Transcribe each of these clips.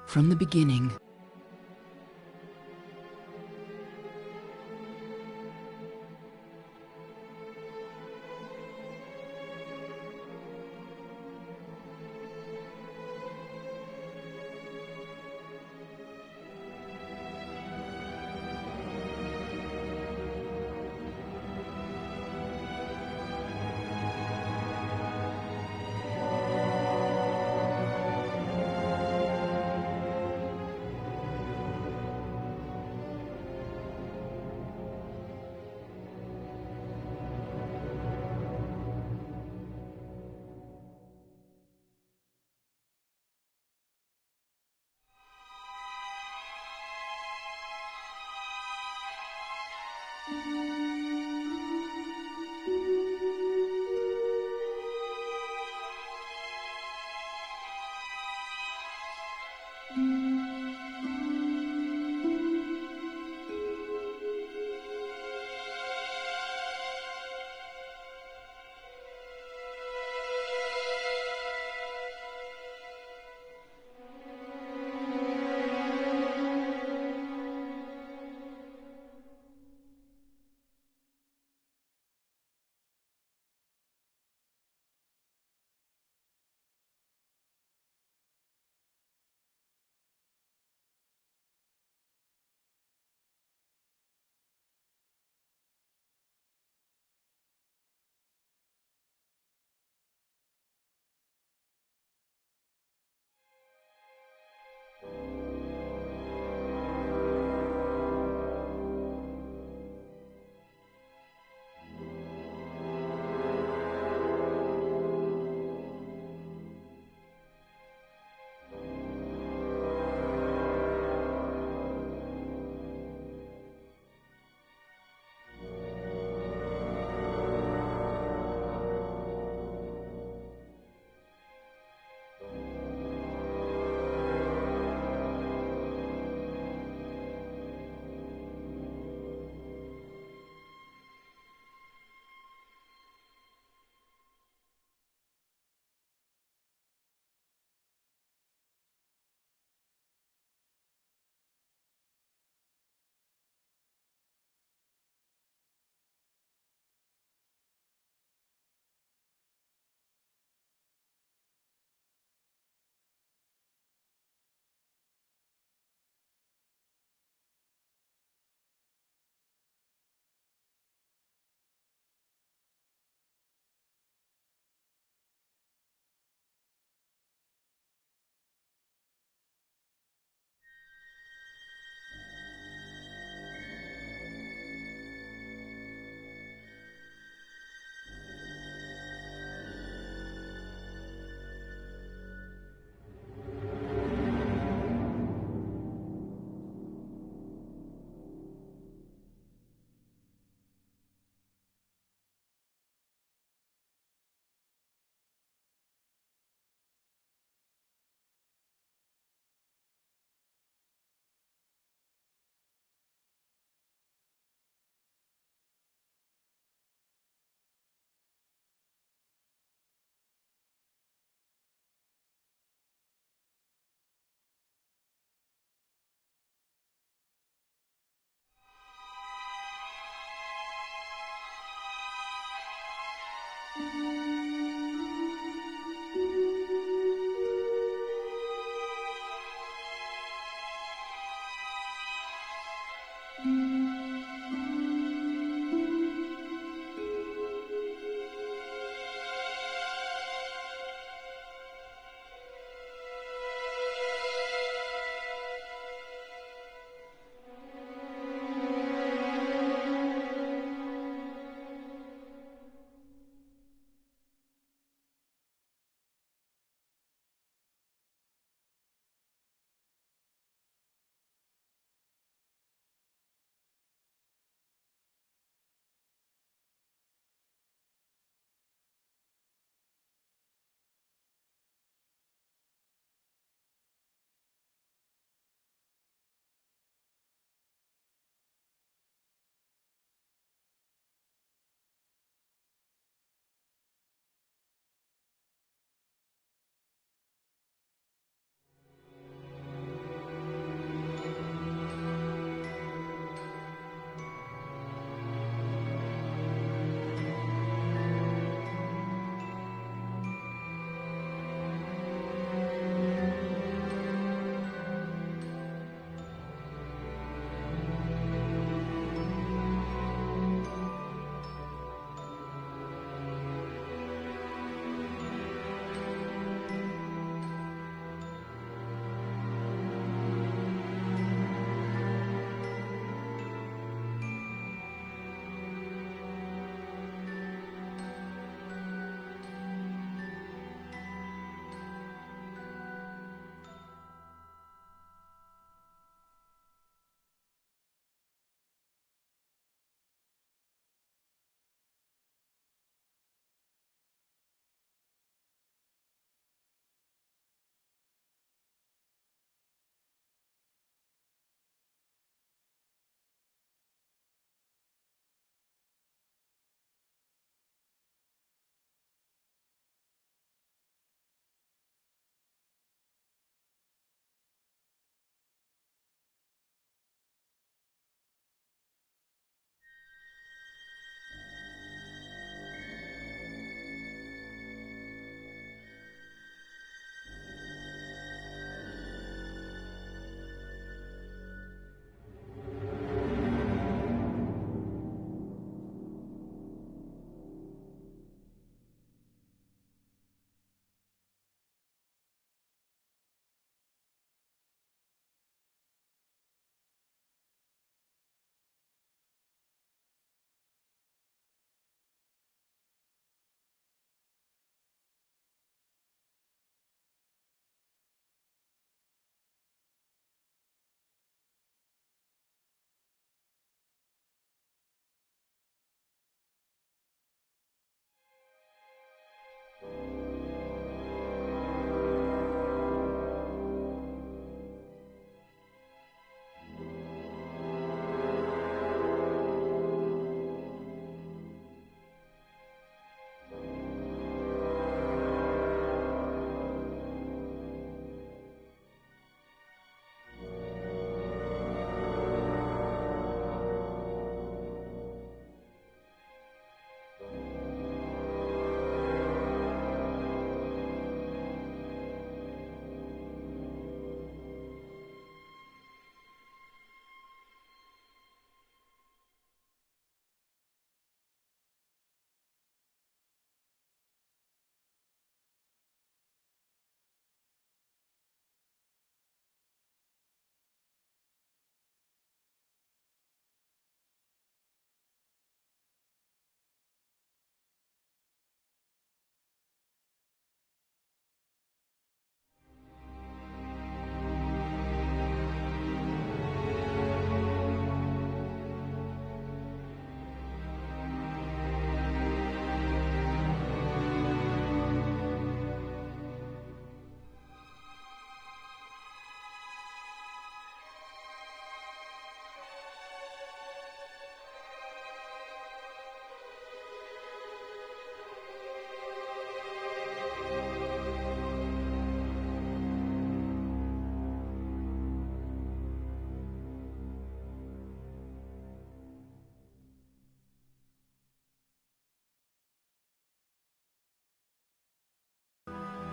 from the beginning.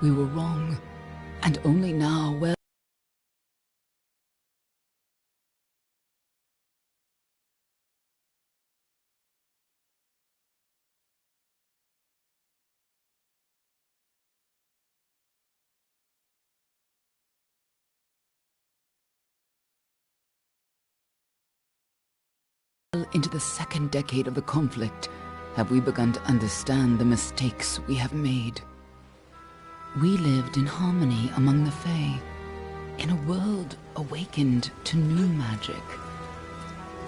We were wrong, and only now, well, into the second decade of the conflict, have we begun to understand the mistakes we have made. We lived in harmony among the Fae, in a world awakened to new magic.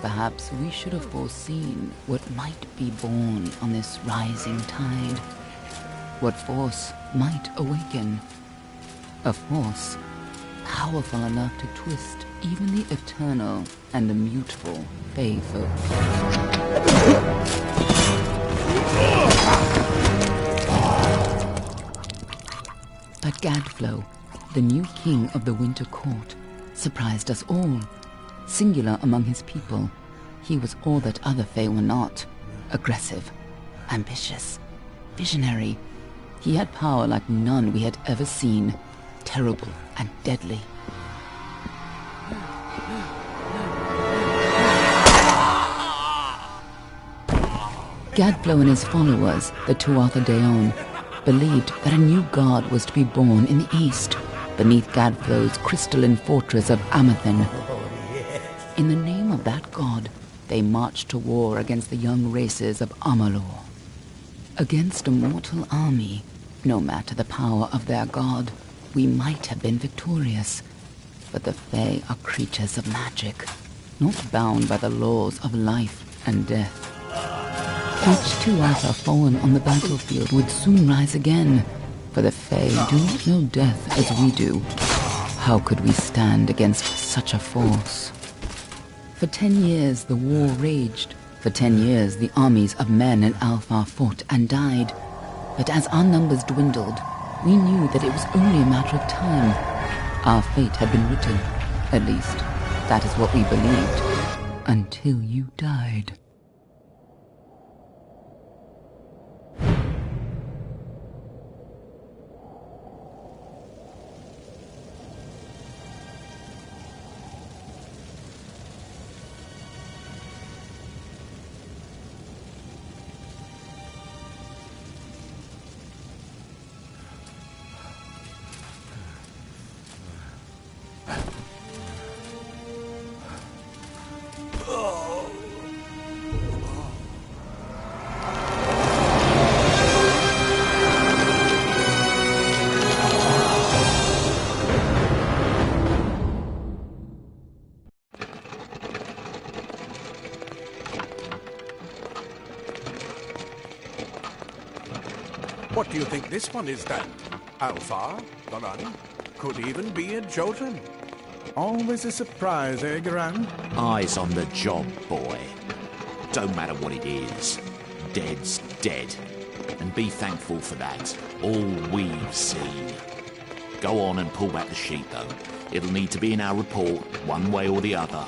Perhaps we should have foreseen what might be born on this rising tide. What force might awaken. A force powerful enough to twist even the eternal and immutable Fae folk. But Gadflow, the new king of the Winter Court, surprised us all. Singular among his people, he was all that other Fae were not. Aggressive, ambitious, visionary. He had power like none we had ever seen. Terrible and deadly. Gadflow and his followers, the Tuatha Deon, believed that a new god was to be born in the east, beneath Gadflow's crystalline fortress of Amathen. In the name of that god, they marched to war against the young races of Amalur. Against a mortal army, no matter the power of their god, we might have been victorious. But the Fae are creatures of magic, not bound by the laws of life and death. Each Tuatha fallen on the battlefield would soon rise again, for the Fae do not know death as we do. How could we stand against such a force? For 10 years the war raged. For 10 years the armies of Men and Alpha fought and died. But as our numbers dwindled, we knew that it was only a matter of time. Our fate had been written. At least, that is what we believed. Until you died. What do you think this one is then? Alpha? Garan? Could even be a Jotun. Always a surprise, eh, Garan? Eyes on the job, boy. Don't matter what it is. Dead's dead. And be thankful for that. All we've seen. Go on and pull back the sheet, though. It'll need to be in our report, one way or the other.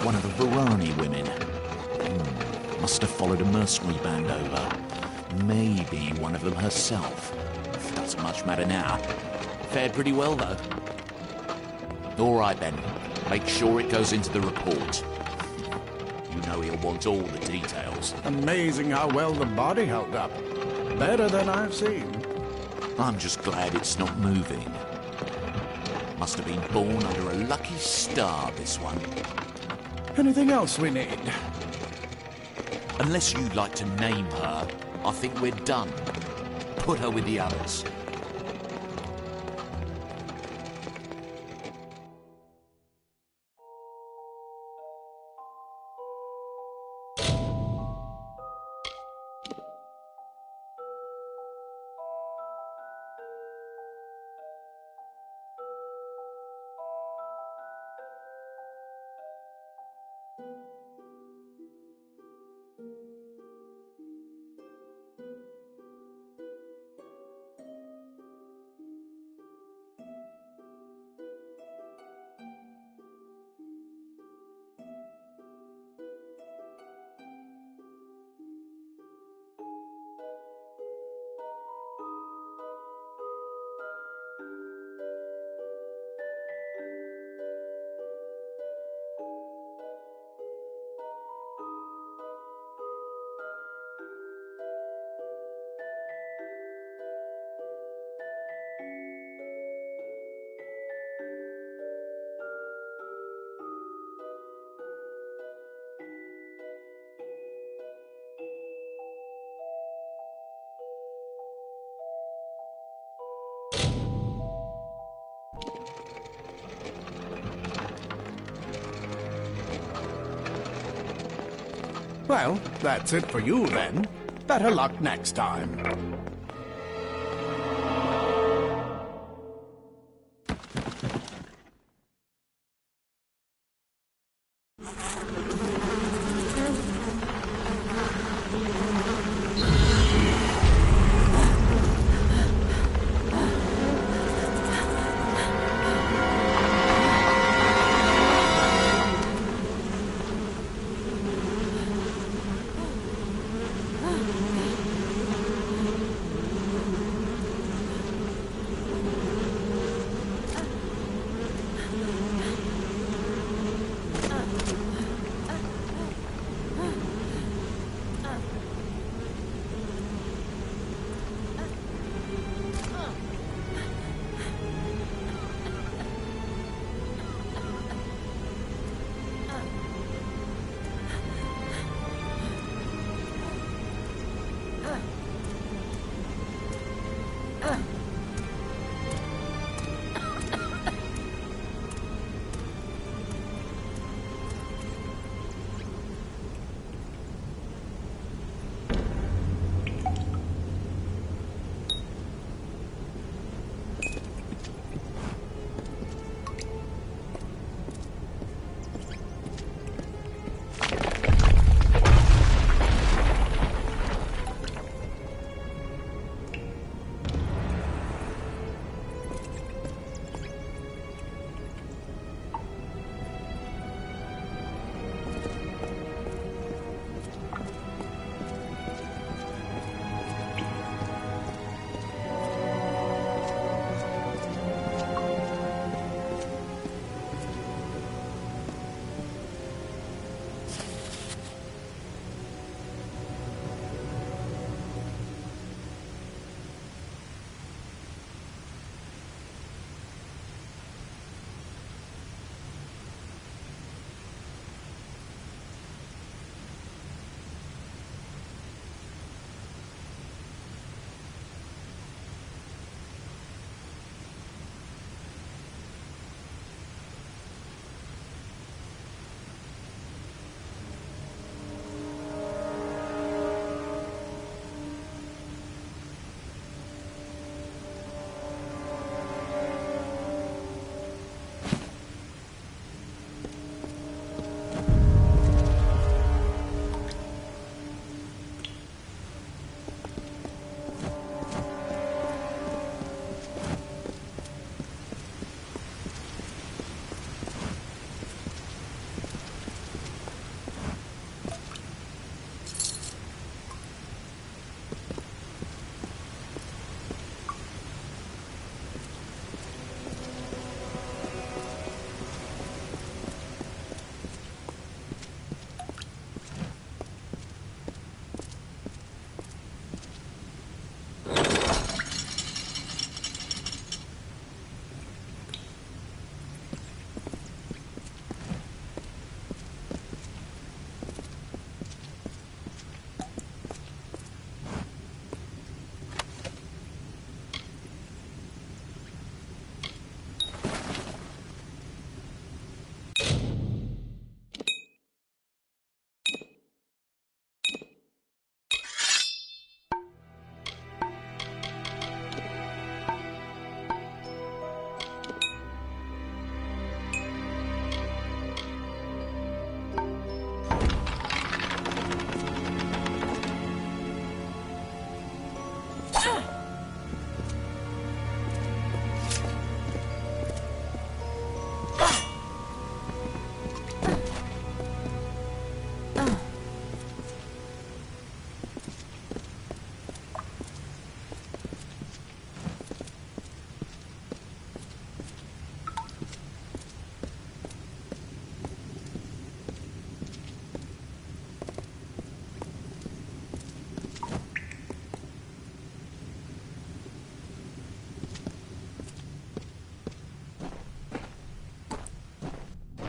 One of the Varani women. Must have followed a mercenary band over. Maybe one of them herself. Doesn't much matter now. Fared pretty well, though. All right, then. Make sure it goes into the report. You know he'll want all the details. Amazing how well the body held up. Better than I've seen. I'm just glad it's not moving. Must have been born under a lucky star, this one. Anything else we need? Unless you'd like to name her, I think we're done. Put her with the others. Well, that's it for you then. Better luck next time.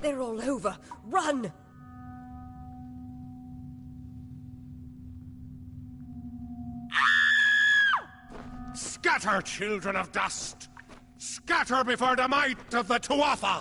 They're all over. Run! Scatter, children of dust! Scatter before the might of the Tuatha!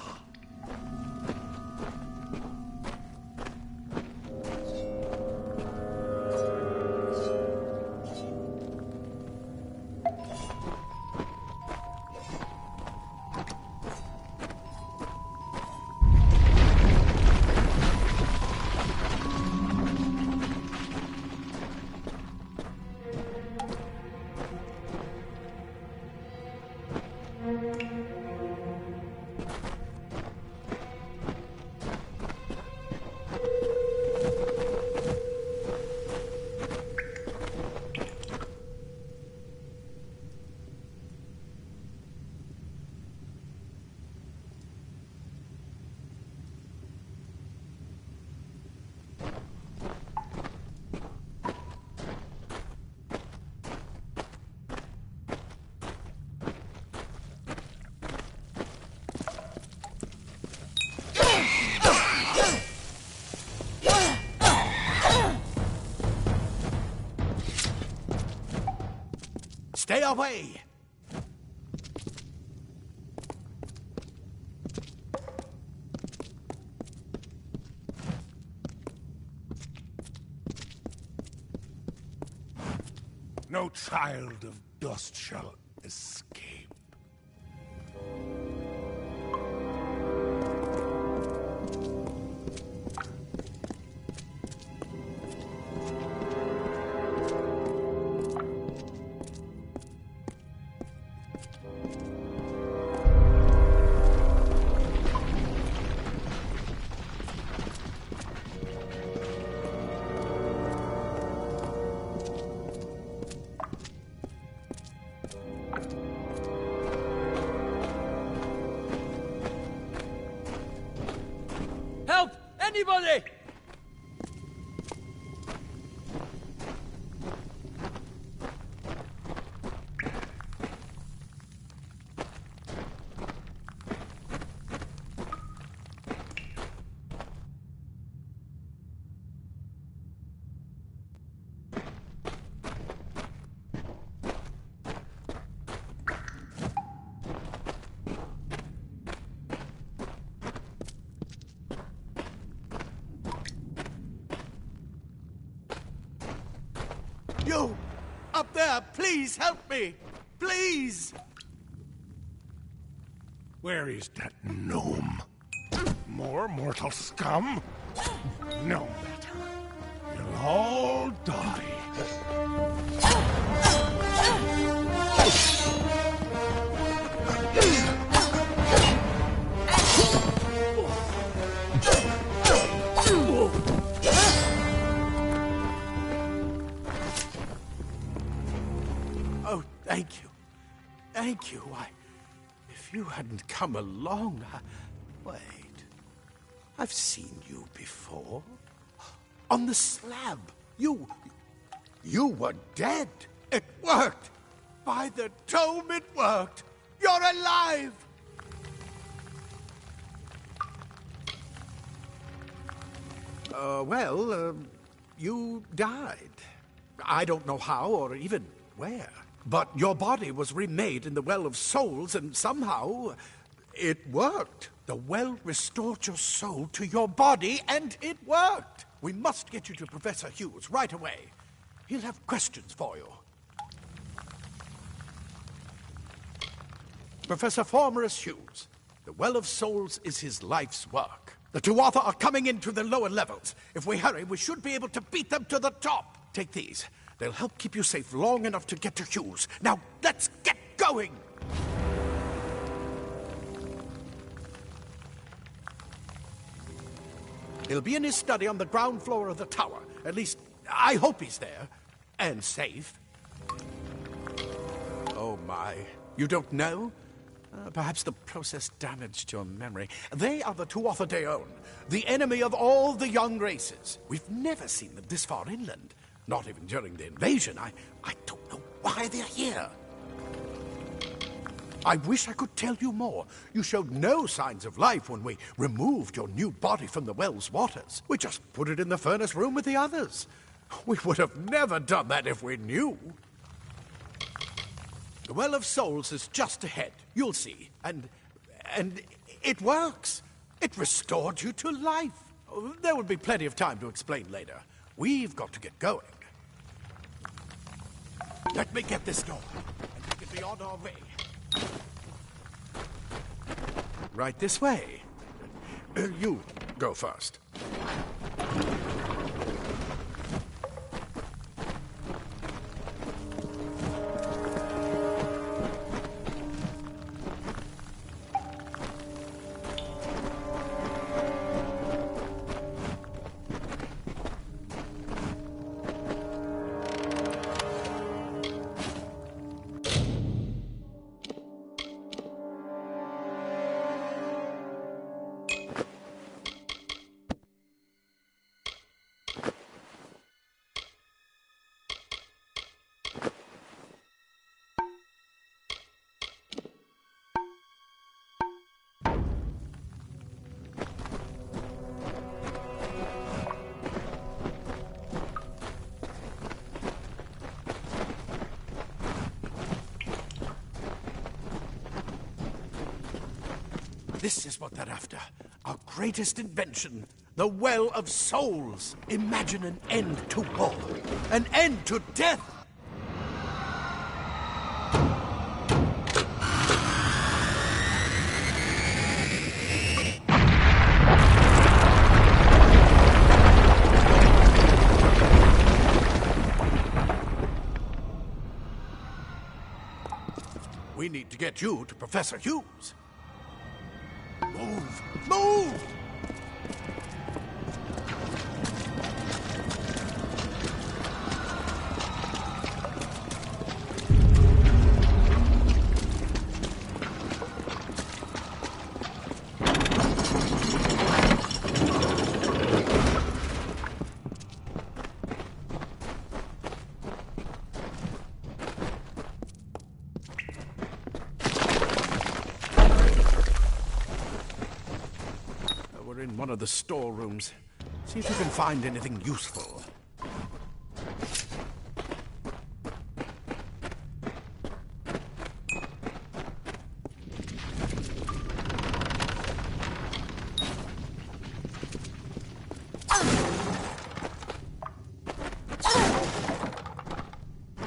Stay away! No child of dust shall escape. Help! Anybody! You! Up there, please help me! Please! Where is that gnome? More mortal scum? No matter. You'll all die. Oh, thank you. Thank you. If you hadn't come along, Wait. I've seen you before. On the slab. You were dead. It worked. By the tome, it worked. You're alive. You died. I don't know how or even where. But your body was remade in the Well of Souls, and somehow it worked. The well restored your soul to your body, and it worked. We must get you to Professor Hughes right away. He'll have questions for you. Professor Formerus Hughes, the Well of Souls is his life's work. The Tuatha are coming into the lower levels. If we hurry, we should be able to beat them to the top. Take these. They'll help keep you safe long enough to get to Hughes. Now, let's get going! He'll be in his study on the ground floor of the tower. At least, I hope he's there. And safe. Oh, my. You don't know? Perhaps the process damaged your memory. They are the Tuatha Deon, the enemy of all the young races. We've never seen them this far inland. Not even during the invasion. I don't know why they're here. I wish I could tell you more. You showed no signs of life when we removed your new body from the well's waters. We just put it in the furnace room with the others. We would have never done that if we knew. The Well of Souls is just ahead. You'll see. And it works. It restored you to life. There will be plenty of time to explain later. We've got to get going. Let me get this door, and we can be on our way. Right this way. You go first. This is what they're after. Our greatest invention. The Well of Souls. Imagine an end to war. An end to death. We need to get you to Professor Hughes. Move! Move! We're in one of the storerooms. See if you can find anything useful.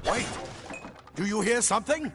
Wait! Do you hear something?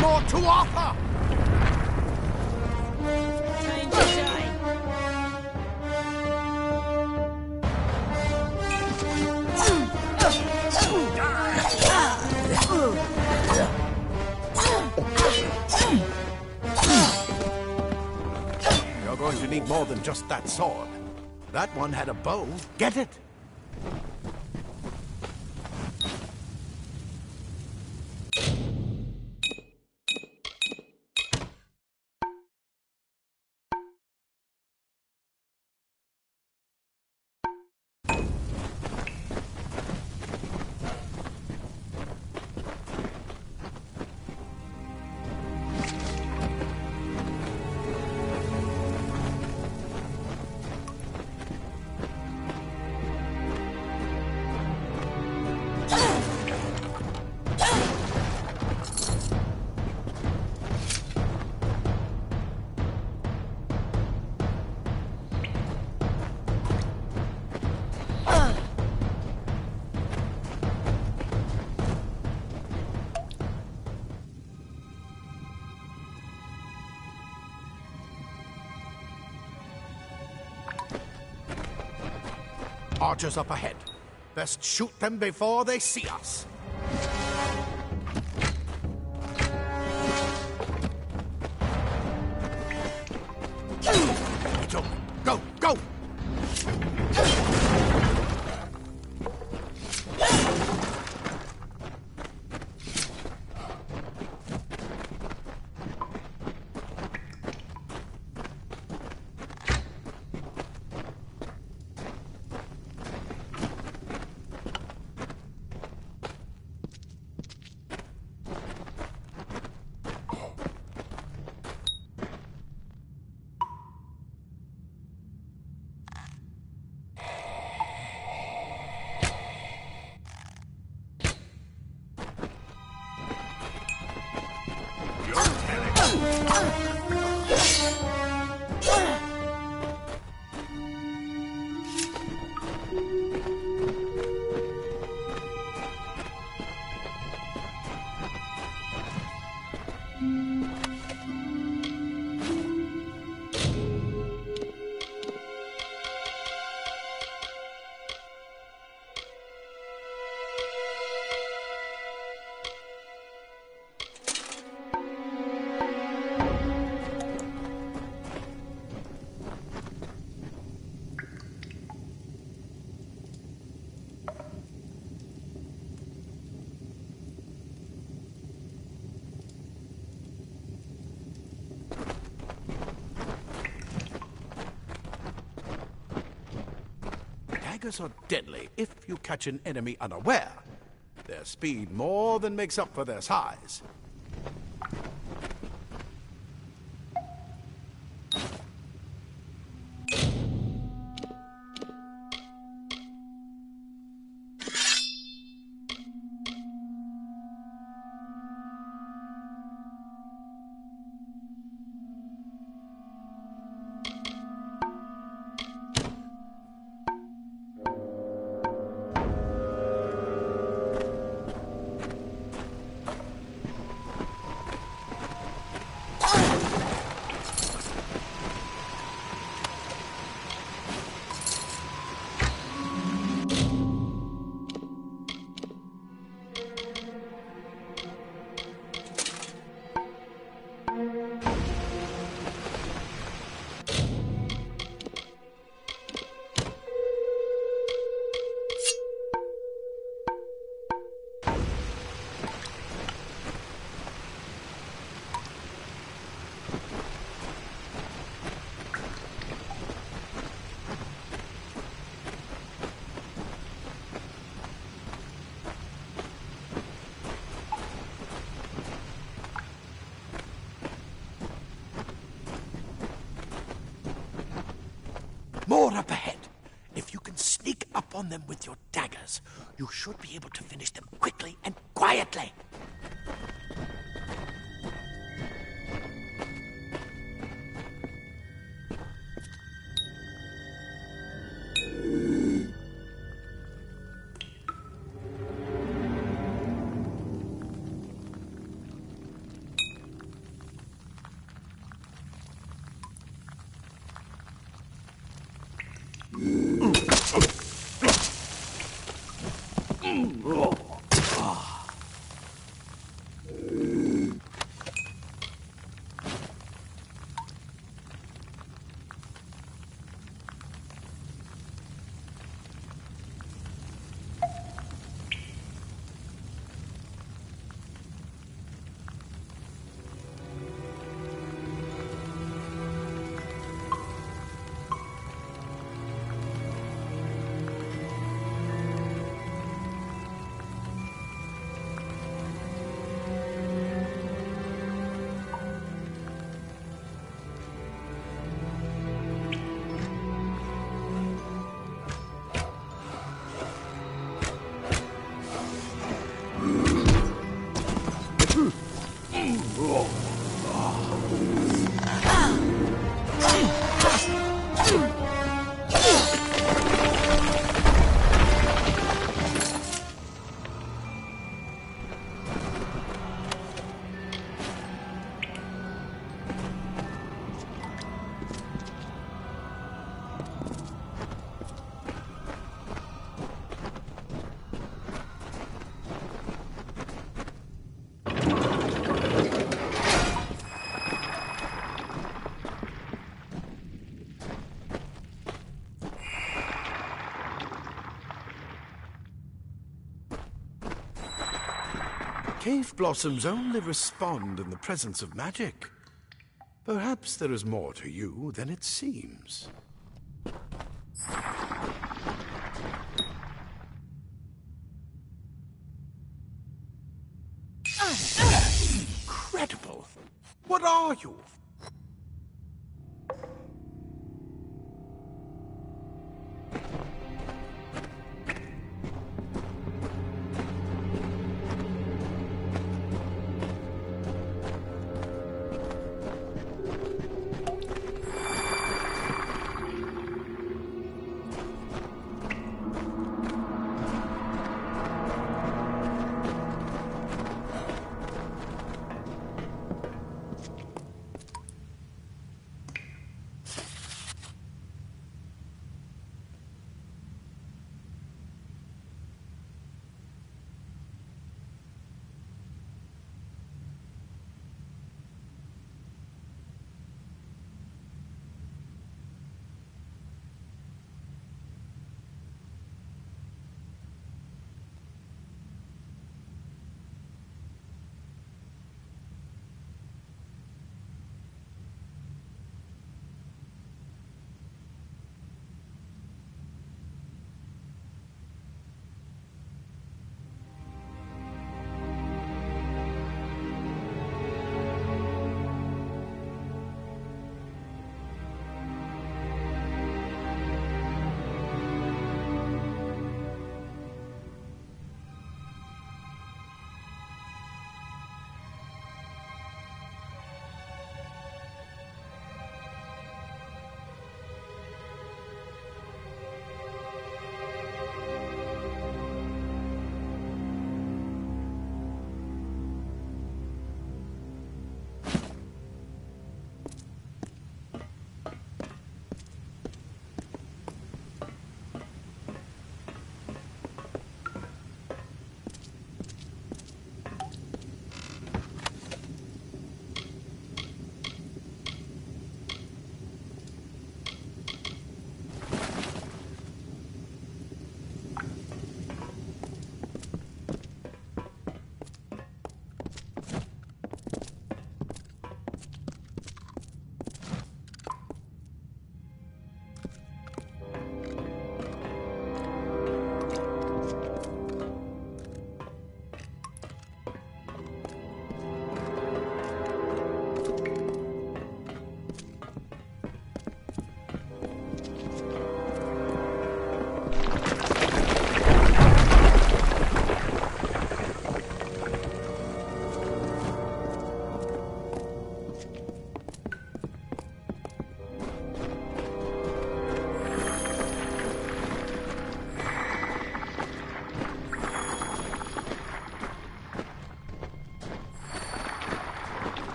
More to Arthur! Time to die. You're going to need more than just that sword. That one had a bow. Get it? Archers up ahead. Best shoot them before they see us. Go, go! daggers are deadly if you catch an enemy unaware. Their speed more than makes up for their size. More up ahead. If you can sneak up on them with your daggers, you should be able to finish them quickly and quietly. Cave blossoms only respond in the presence of magic. Perhaps there is more to you than it seems. Incredible! What are you?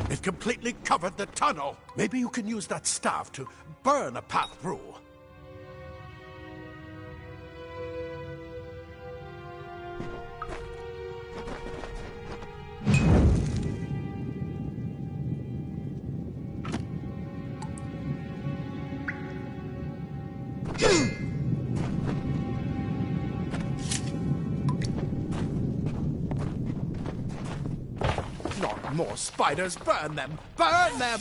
It completely covered the tunnel. Maybe you can use that staff to burn a path through. Not more spiders! Burn them! Burn them!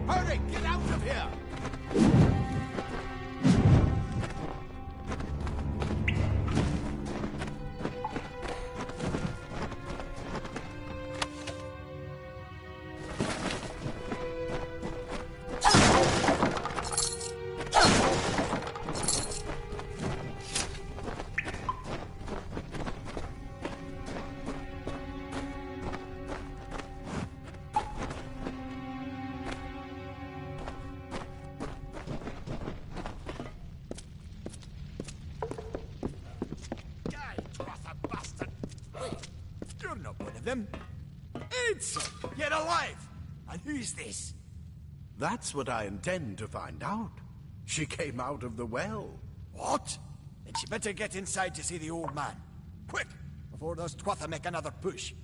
Hurry! Get out of here! You're not one of them. It's yet alive. And who's this? That's what I intend to find out. She came out of the well. What? Then she better get inside to see the old man. Quick, before those Twatha make another push.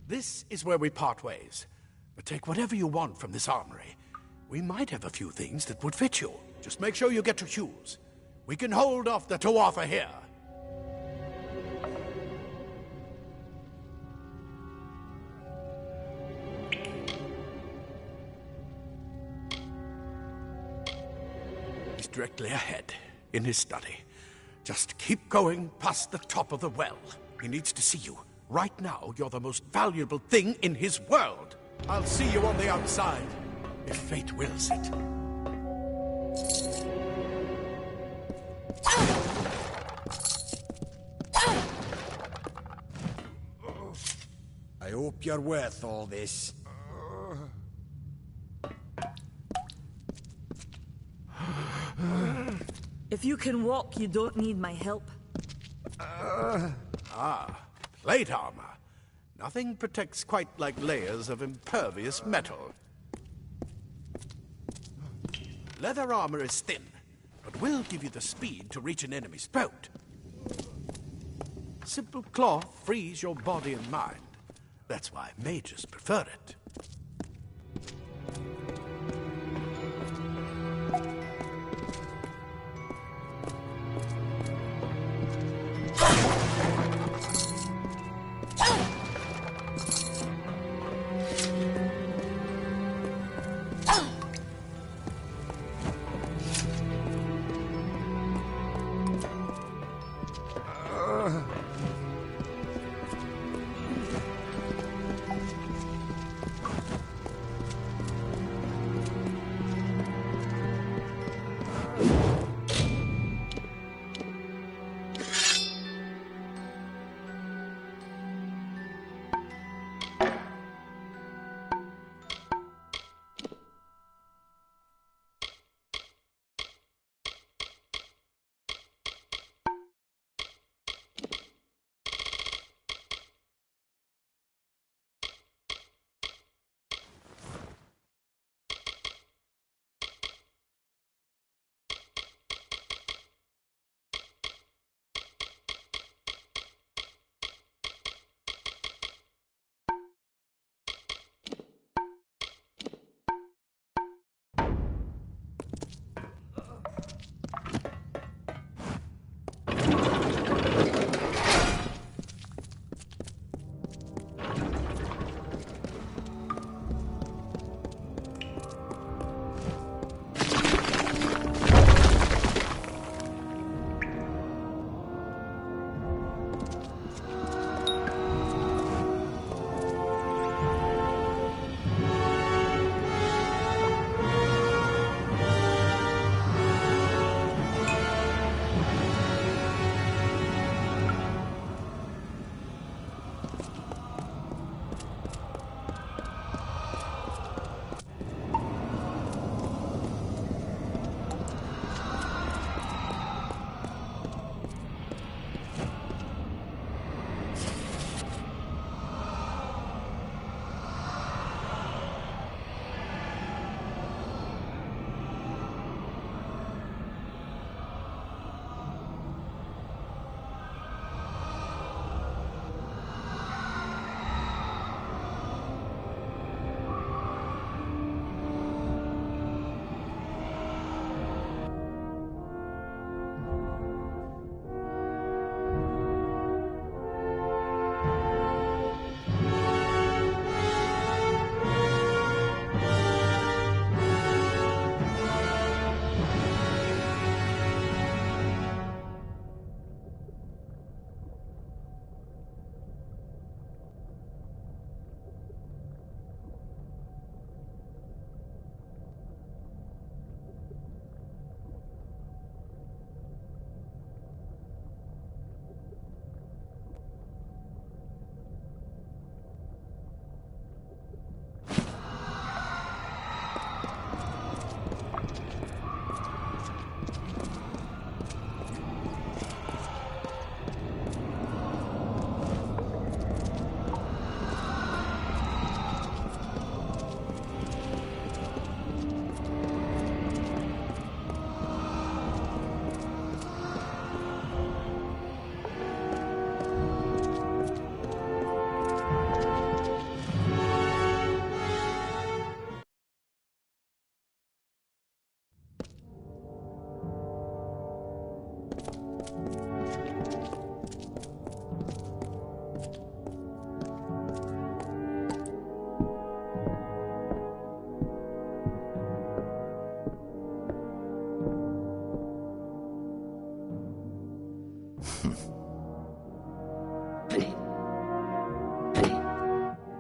This is where we part ways. But take whatever you want from this armory. We might have a few things that would fit you. Just make sure you get to Hughes. We can hold off the Tuatha here. He's directly ahead, in his study. Just keep going past the top of the well. He needs to see you. Right now, you're the most valuable thing in his world. I'll see you on the outside, if fate wills it. I hope you're worth all this. If you can walk, you don't need my help. Plate armor. Nothing protects quite like layers of impervious metal. Leather armor is thin, but will give you the speed to reach an enemy's throat. Simple cloth frees your body and mind. That's why mages prefer it.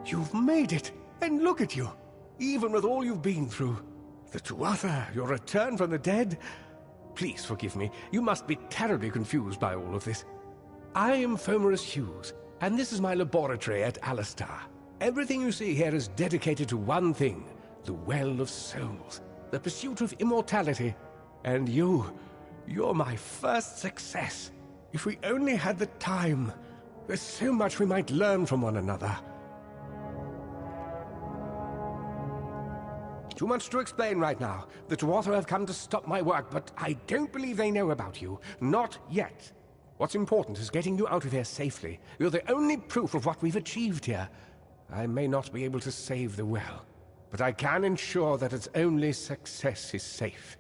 You've made it! And look at you! Even with all you've been through. The Tuatha, your return from the dead. Please forgive me. You must be terribly confused by all of this. I am Fomerus Hughes, and this is my laboratory at Alistar. Everything you see here is dedicated to one thing, the Well of Souls, the pursuit of immortality. And you're my first success. If we only had the time, there's so much we might learn from one another. Too much to explain right now. The Tuatha have come to stop my work, but I don't believe they know about you. Not yet. What's important is getting you out of here safely. You're the only proof of what we've achieved here. I may not be able to save the well, but I can ensure that its only success is safe.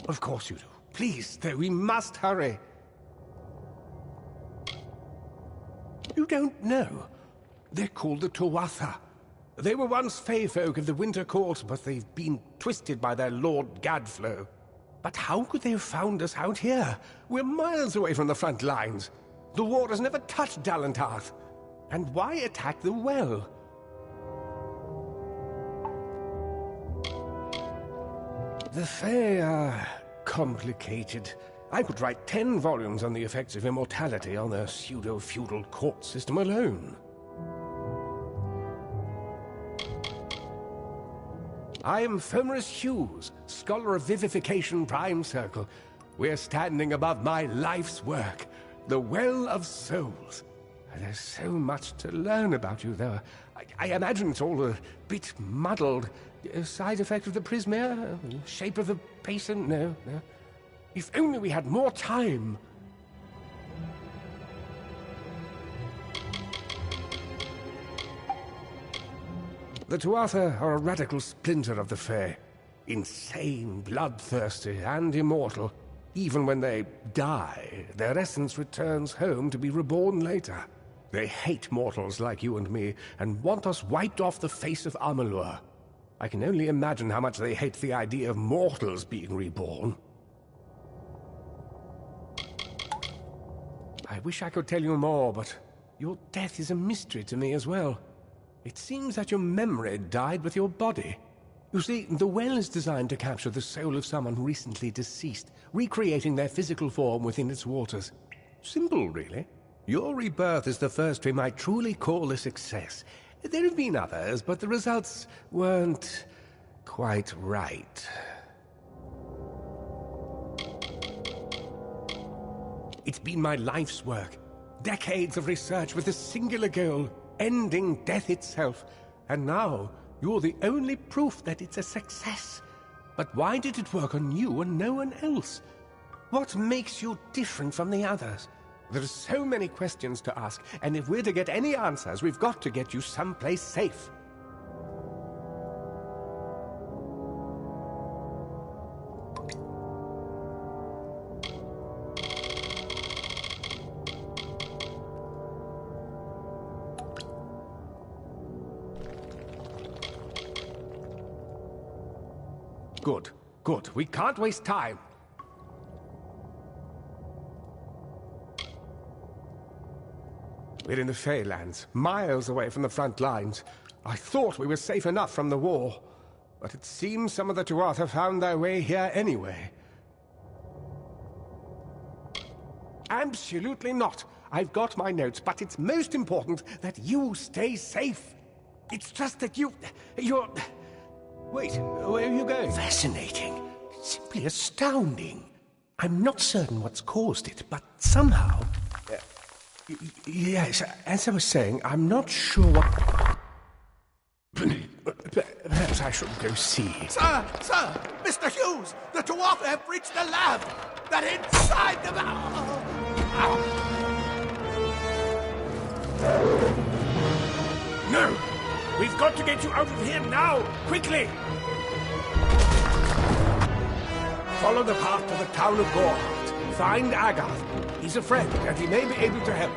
Of course you do. Please, though, we must hurry. You don't know. They're called the Tuatha. They were once Fey folk of the Winter Court, but they've been twisted by their Lord Gadflow. But how could they have found us out here? We're miles away from the front lines. The war has never touched Dalantarth. And why attack the well? The Fae are complicated. I could write 10 volumes on the effects of immortality on their pseudo-feudal court system alone. I am Fomorus Hughes, Scholar of Vivification Prime Circle. We're standing above my life's work, the Well of Souls. There's so much to learn about you, though. I imagine it's all a bit muddled. A side effect of the prismere? Shape of the basin? No. If only we had more time. The Tuatha are a radical splinter of the Fae. Insane, bloodthirsty, and immortal. Even when they die, their essence returns home to be reborn later. They hate mortals like you and me, and want us wiped off the face of Amalur. I can only imagine how much they hate the idea of mortals being reborn. I wish I could tell you more, but your death is a mystery to me as well. It seems that your memory died with your body. You see, the well is designed to capture the soul of someone recently deceased, recreating their physical form within its waters. Simple, really. Your rebirth is the first we might truly call a success. There have been others, but the results weren't quite right. It's been my life's work. Decades of research with a singular goal, ending death itself. And now, you're the only proof that it's a success. But why did it work on you and no one else? What makes you different from the others? There are so many questions to ask, and if we're to get any answers, we've got to get you someplace safe. Good. We can't waste time. We're in the Feylands, miles away from the front lines. I thought we were safe enough from the war, but it seems some of the Tuatha found their way here anyway. Absolutely not. I've got my notes, but it's most important that you stay safe. It's just that you're... Wait, where are you going? Fascinating. Simply astounding. I'm not certain what's caused it, but somehow... Yes, as I was saying, I'm not sure what... Perhaps I should go see. Sir! Mr. Hughes! The Tuatha have reached the lab! They're inside the... No! We've got to get you out of here now! Quickly! Follow the path to the town of Gorhart. Find Agath. He's a friend, and he may be able to help.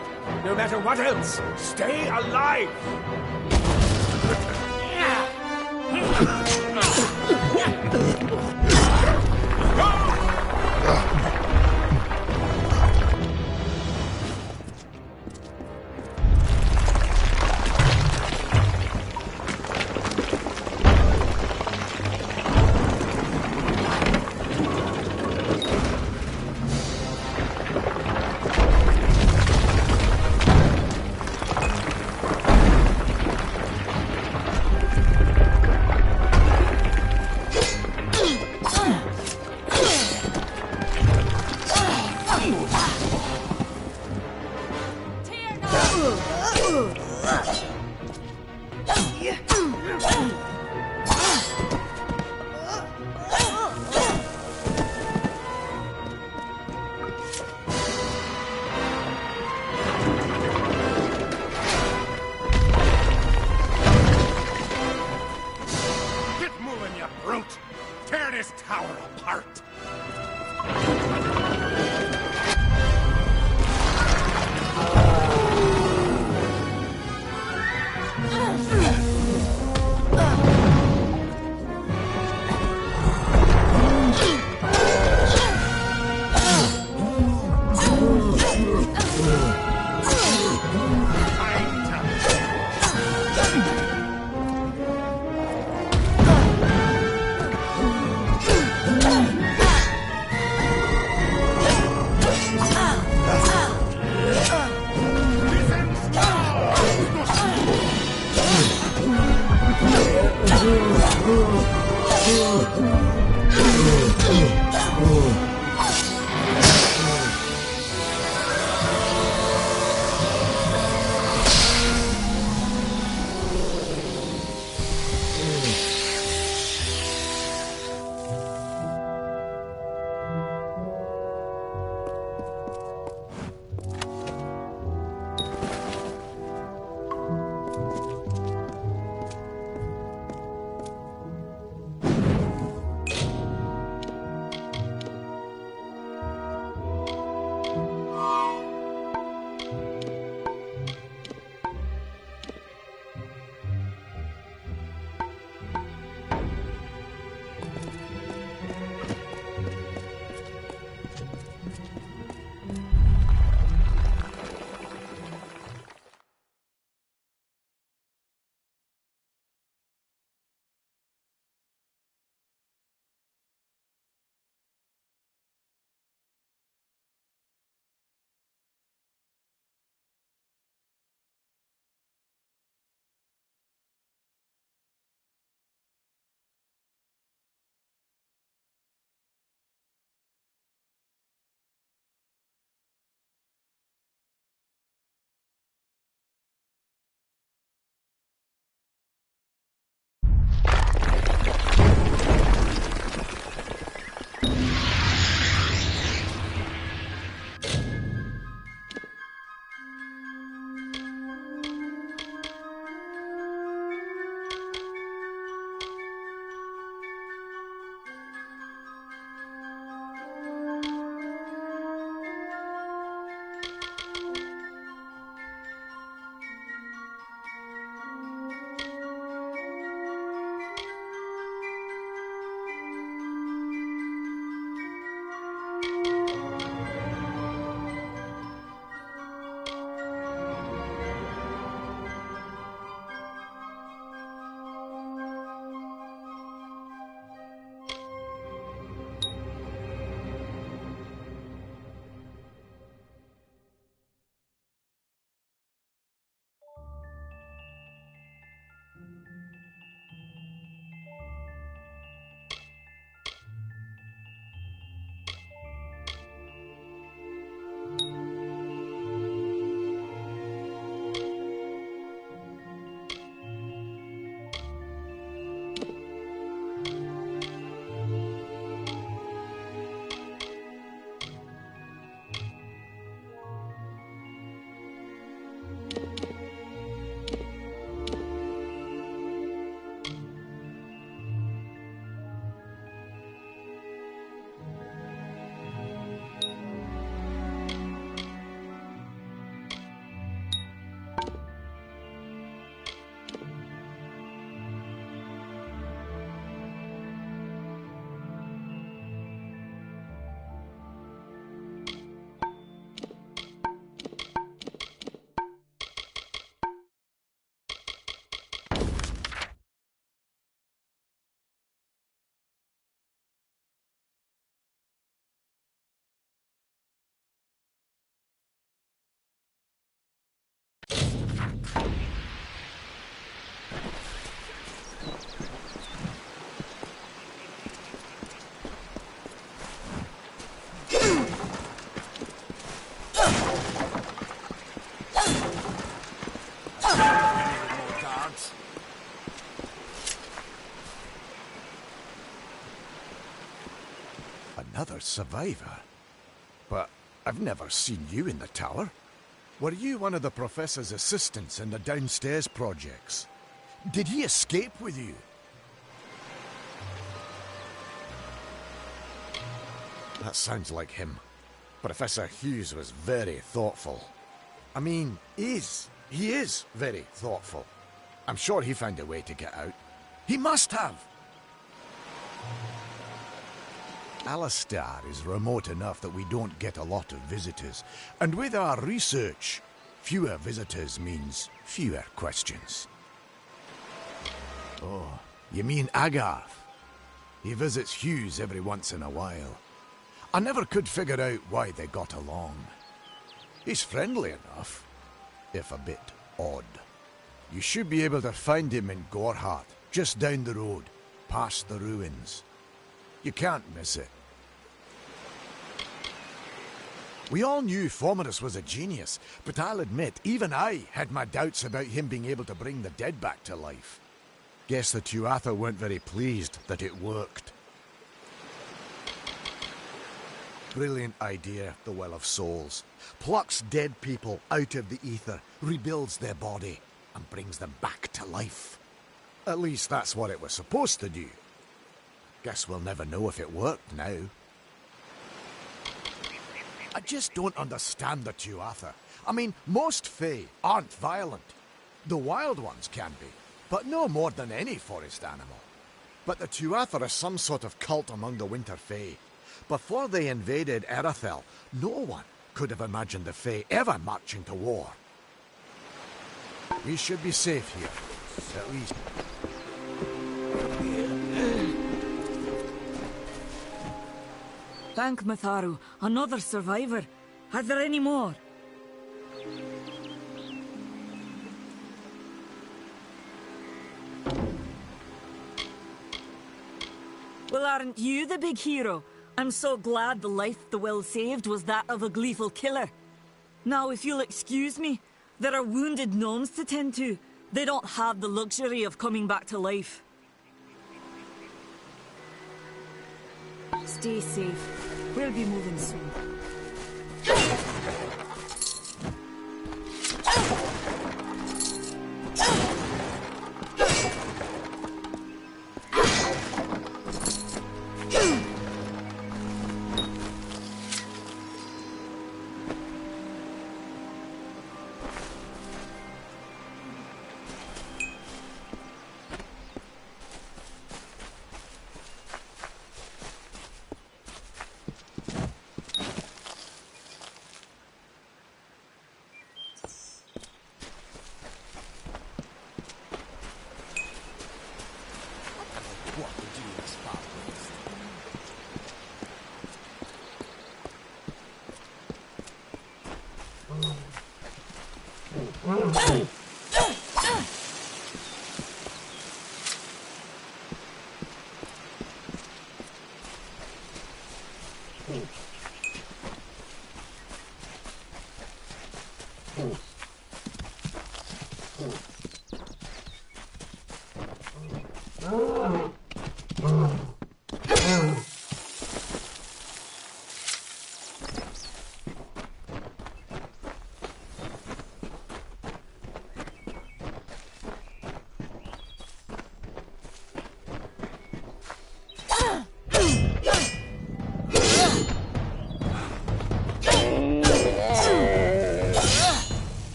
No matter what else, stay alive! Another survivor? But I've never seen you in the tower. Were you one of the Professor's assistants in the downstairs projects? Did he escape with you? That sounds like him. Professor Hughes was very thoughtful. I mean, he is very thoughtful. I'm sure he found a way to get out. He must have! Alistair is remote enough that we don't get a lot of visitors. And with our research, fewer visitors means fewer questions. Oh, you mean Agarth? He visits Hughes every once in a while. I never could figure out why they got along. He's friendly enough, if a bit odd. You should be able to find him in Gorhart, just down the road, past the ruins. You can't miss it. We all knew Fomerus was a genius, but I'll admit, even I had my doubts about him being able to bring the dead back to life. Guess the Tuatha weren't very pleased that it worked. Brilliant idea, the Well of Souls. Plucks dead people out of the ether, rebuilds their body, and brings them back to life. At least that's what it was supposed to do. Guess we'll never know if it worked now. I just don't understand the Tuatha. I mean, most Fae aren't violent. The wild ones can be, but no more than any forest animal. But the Tuatha are some sort of cult among the Winter Fae. Before they invaded Erethel, no one could have imagined the Fae ever marching to war. We should be safe here, at least. Thank Matharu, another survivor. Are there any more? Well, aren't you the big hero? I'm so glad the life the Will saved was that of a gleeful killer. Now, if you'll excuse me, there are wounded gnomes to tend to. They don't have the luxury of coming back to life. Stay safe. We'll be moving soon.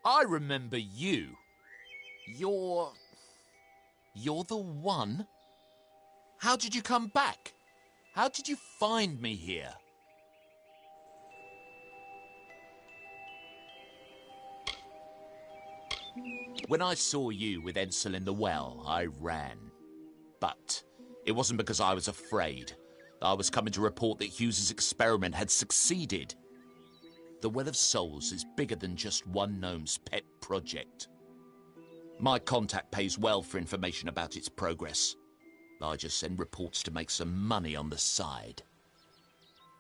I remember you. You're the one? How did you come back? How did you find me here? When I saw you with Ensel in the well, I ran. But it wasn't because I was afraid. I was coming to report that Hughes's experiment had succeeded. The Well of Souls is bigger than just one gnome's pet project. My contact pays well for information about its progress. I just send reports to make some money on the side.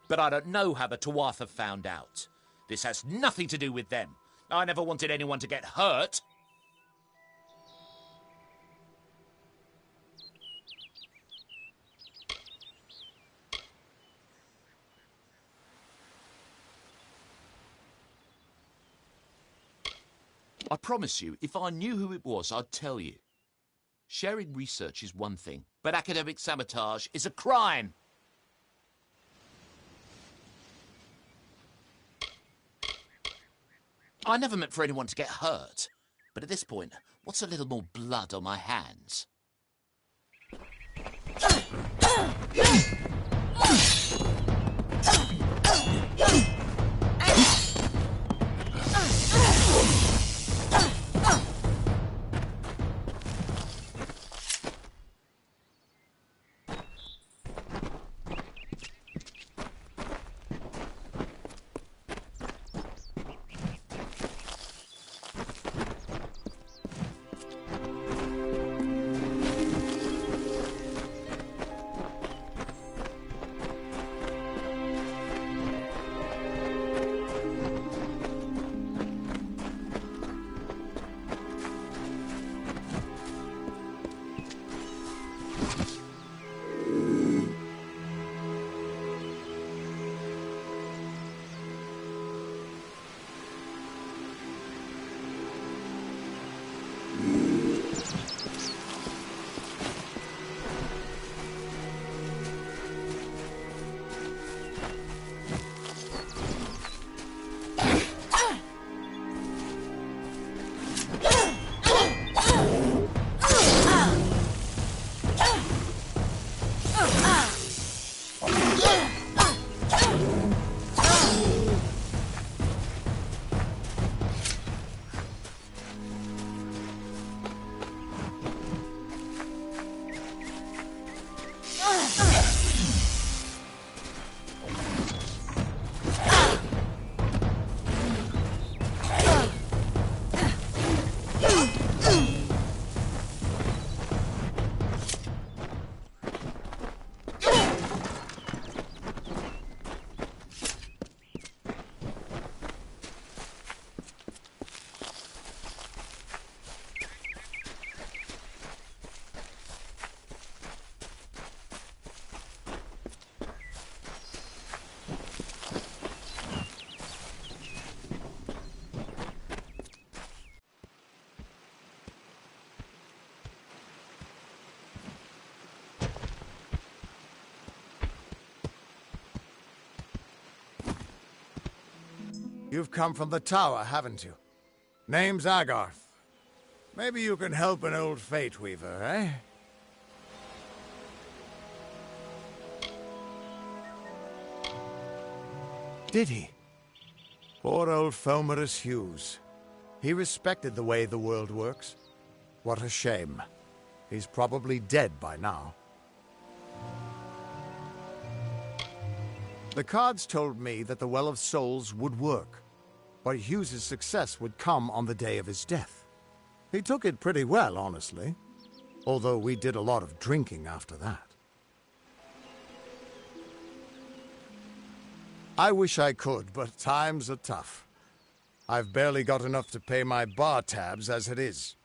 But I don't know how the Tuatha found out. This has nothing to do with them. I never wanted anyone to get hurt. I promise you, if I knew who it was, I'd tell you. Sharing research is one thing, but academic sabotage is a crime. I never meant for anyone to get hurt, but at this point, what's a little more blood on my hands? You've come from the tower, haven't you? Name's Agarth. Maybe you can help an old fate weaver, eh? Did he? Poor old Fomerus Hughes. He respected the way the world works. What a shame. He's probably dead by now. The cards told me that the Well of Souls would work, but Hughes's success would come on the day of his death. He took it pretty well, honestly, although we did a lot of drinking after that. I wish I could, but times are tough. I've barely got enough to pay my bar tabs as it is.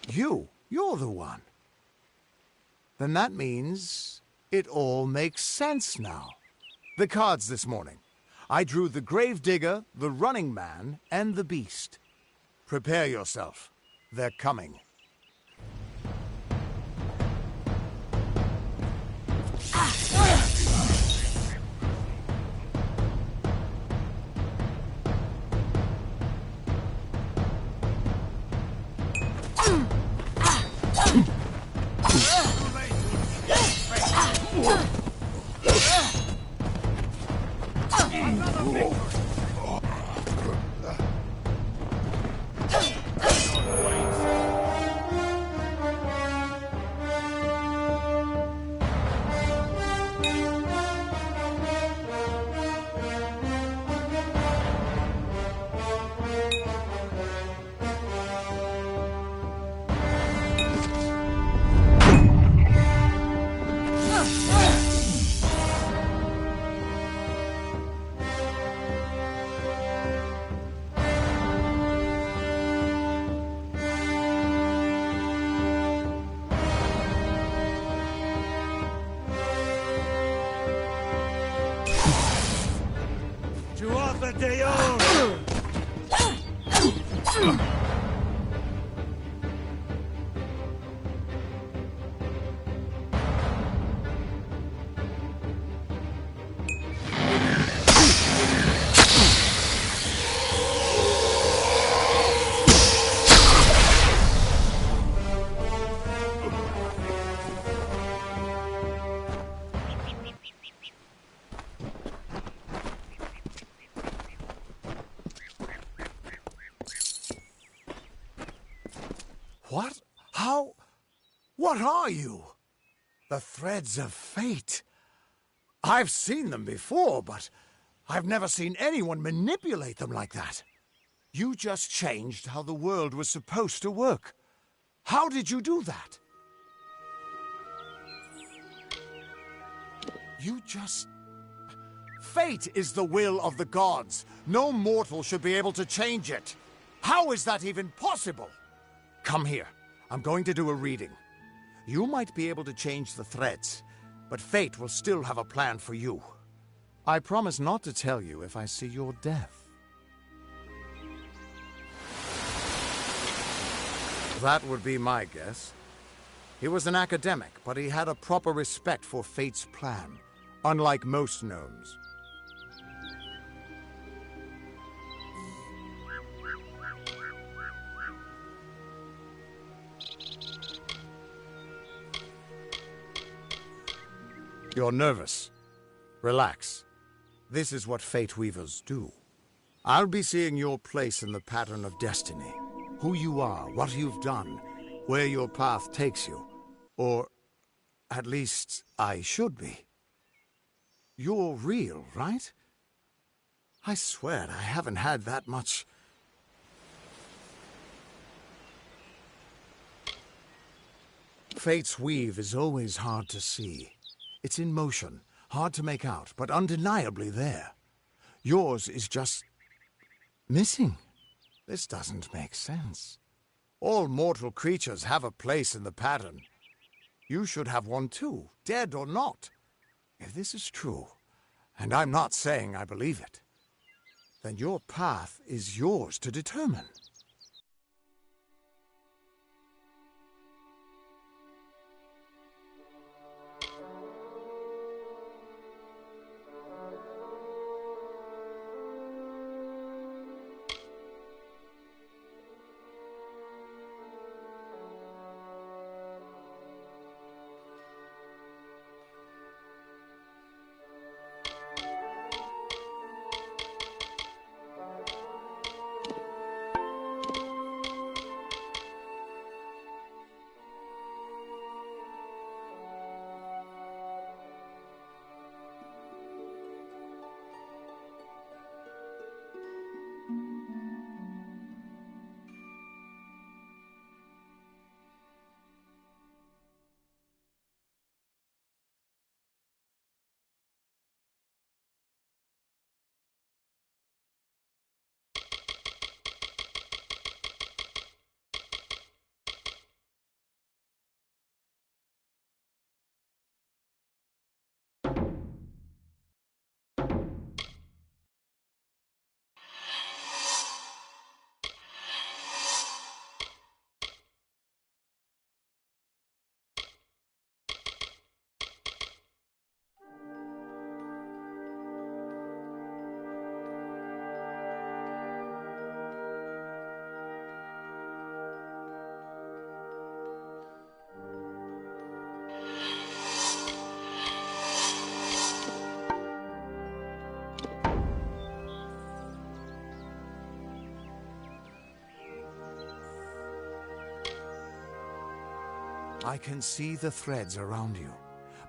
You're the one. Then that means it all makes sense now. The cards this morning. I drew the Gravedigger, the Running Man, and the Beast. Prepare yourself. They're coming. Tuatha De Ong! What? How? What are you? The threads of fate. I've seen them before, but I've never seen anyone manipulate them like that. You just changed how the world was supposed to work. How did you do that? You just... Fate is the will of the gods. No mortal should be able to change it. How is that even possible? Come here. I'm going to do a reading. You might be able to change the threads, but fate will still have a plan for you. I promise not to tell you if I see your death. That would be my guess. He was an academic, but he had a proper respect for fate's plan, unlike most gnomes. You're nervous. Relax. This is what fate weavers do. I'll be seeing your place in the pattern of destiny. Who you are, what you've done, where your path takes you. Or, at least, I should be. You're real, right? I swear I haven't had that much... Fate's weave is always hard to see. It's in motion, hard to make out, but undeniably there. Yours is just... missing. This doesn't make sense. All mortal creatures have a place in the pattern. You should have one too, dead or not. If this is true, and I'm not saying I believe it, then your path is yours to determine. I can see the threads around you,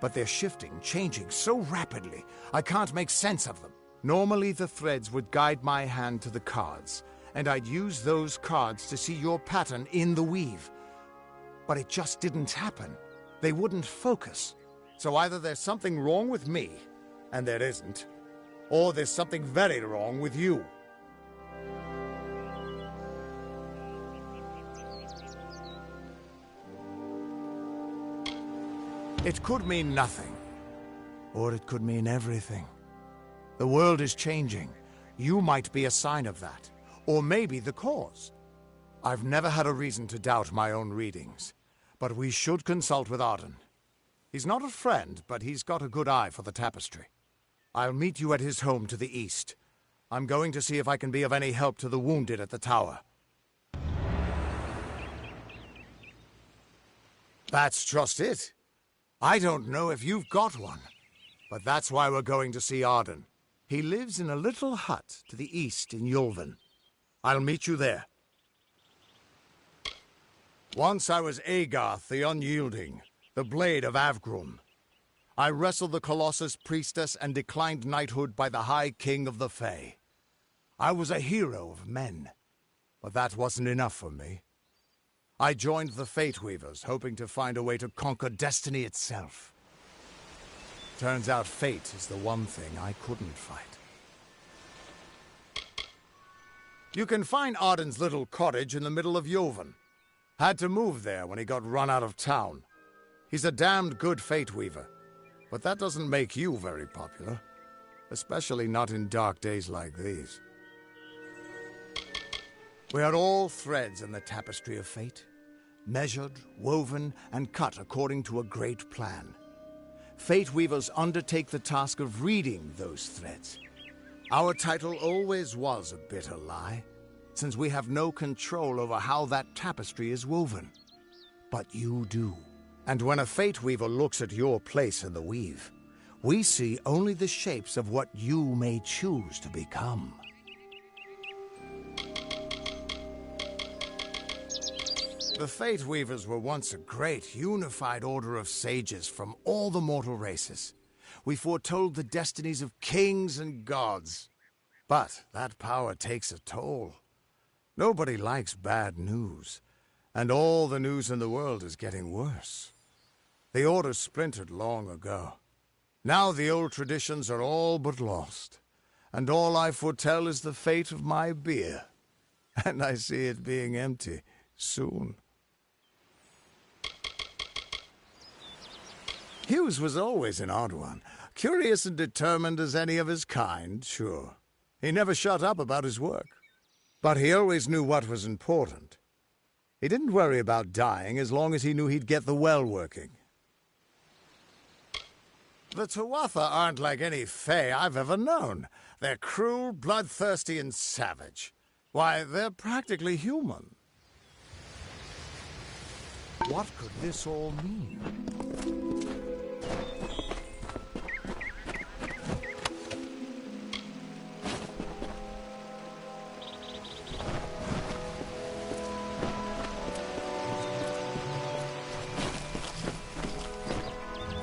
but they're shifting, changing so rapidly, I can't make sense of them. Normally the threads would guide my hand to the cards, and I'd use those cards to see your pattern in the weave. But it just didn't happen. They wouldn't focus. So either there's something wrong with me, and there isn't, or there's something very wrong with you. It could mean nothing, or it could mean everything. The world is changing. You might be a sign of that, or maybe the cause. I've never had a reason to doubt my own readings, but we should consult with Arden. He's not a friend, but he's got a good eye for the tapestry. I'll meet you at his home to the east. I'm going to see if I can be of any help to the wounded at the tower. That's just it. I don't know if you've got one, but that's why we're going to see Arden. He lives in a little hut to the east in Yulven. I'll meet you there. Once I was Agarth the Unyielding, the Blade of Avgrum. I wrestled the Colossus priestess and declined knighthood by the High King of the Fae. I was a hero of men, but that wasn't enough for me. I joined the Fate Weavers, hoping to find a way to conquer destiny itself. Turns out fate is the one thing I couldn't fight. You can find Arden's little cottage in the middle of Yulven. Had to move there when he got run out of town. He's a damned good Fate Weaver, but that doesn't make you very popular. Especially not in dark days like these. We are all threads in the tapestry of fate, measured, woven, and cut according to a great plan. Fate Weavers undertake the task of reading those threads. Our title always was a bitter lie, since we have no control over how that tapestry is woven. But you do. And when a Fate Weaver looks at your place in the weave, we see only the shapes of what you may choose to become. The Fate Weavers were once a great, unified order of sages from all the mortal races. We foretold the destinies of kings and gods. But that power takes a toll. Nobody likes bad news, and all the news in the world is getting worse. The Order splintered long ago. Now the old traditions are all but lost, and all I foretell is the fate of my beer. And I see it being empty soon. Hughes was always an odd one, curious and determined as any of his kind, sure. He never shut up about his work. But he always knew what was important. He didn't worry about dying as long as he knew he'd get the well working. The Tuatha aren't like any Fae I've ever known. They're cruel, bloodthirsty, and savage. Why, they're practically human. What could this all mean?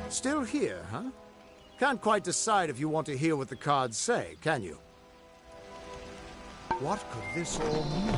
Still here, huh? Can't quite decide if you want to hear what the cards say, can you? What could this all mean?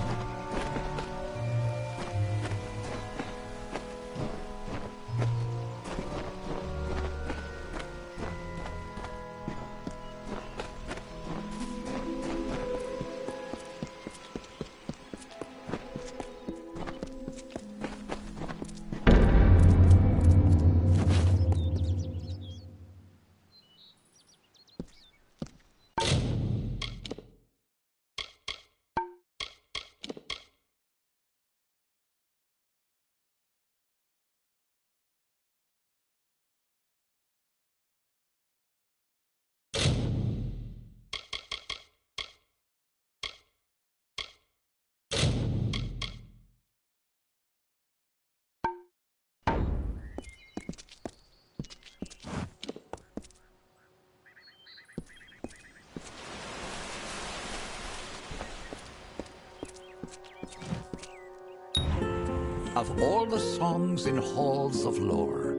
Of all the songs in halls of lore,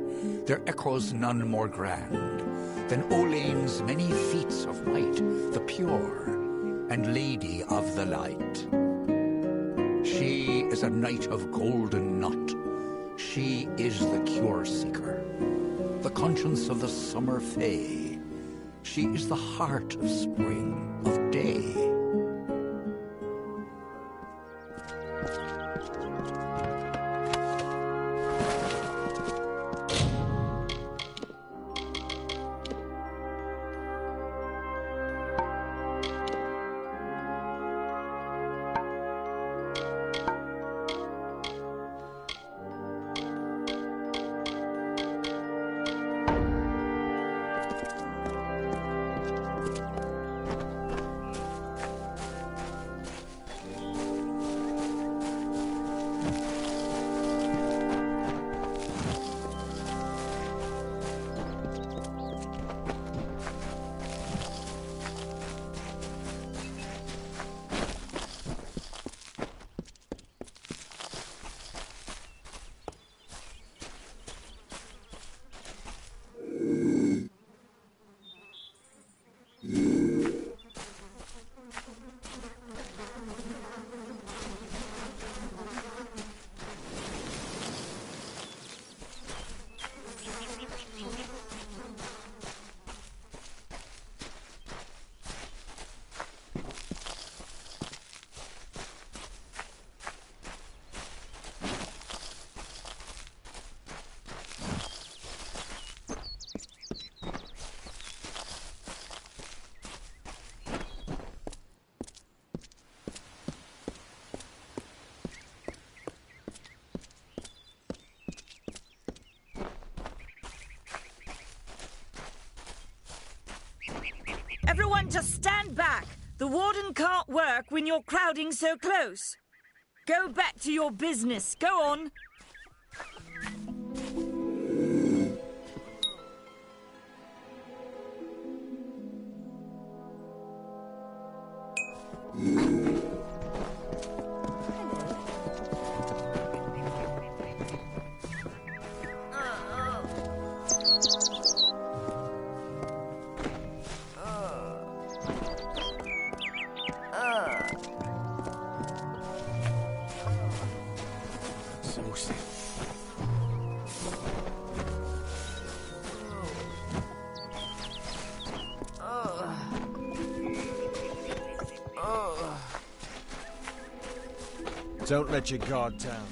there echoes none more grand than Olain's many feats of might, the pure and lady of the light. She is a knight of golden knot. She is the cure seeker, the conscience of the summer fae. She is the heart of spring, of day. Everyone just stand back. The warden can't work when you're crowding so close. Go back to your business. Go on. Don't let your guard down.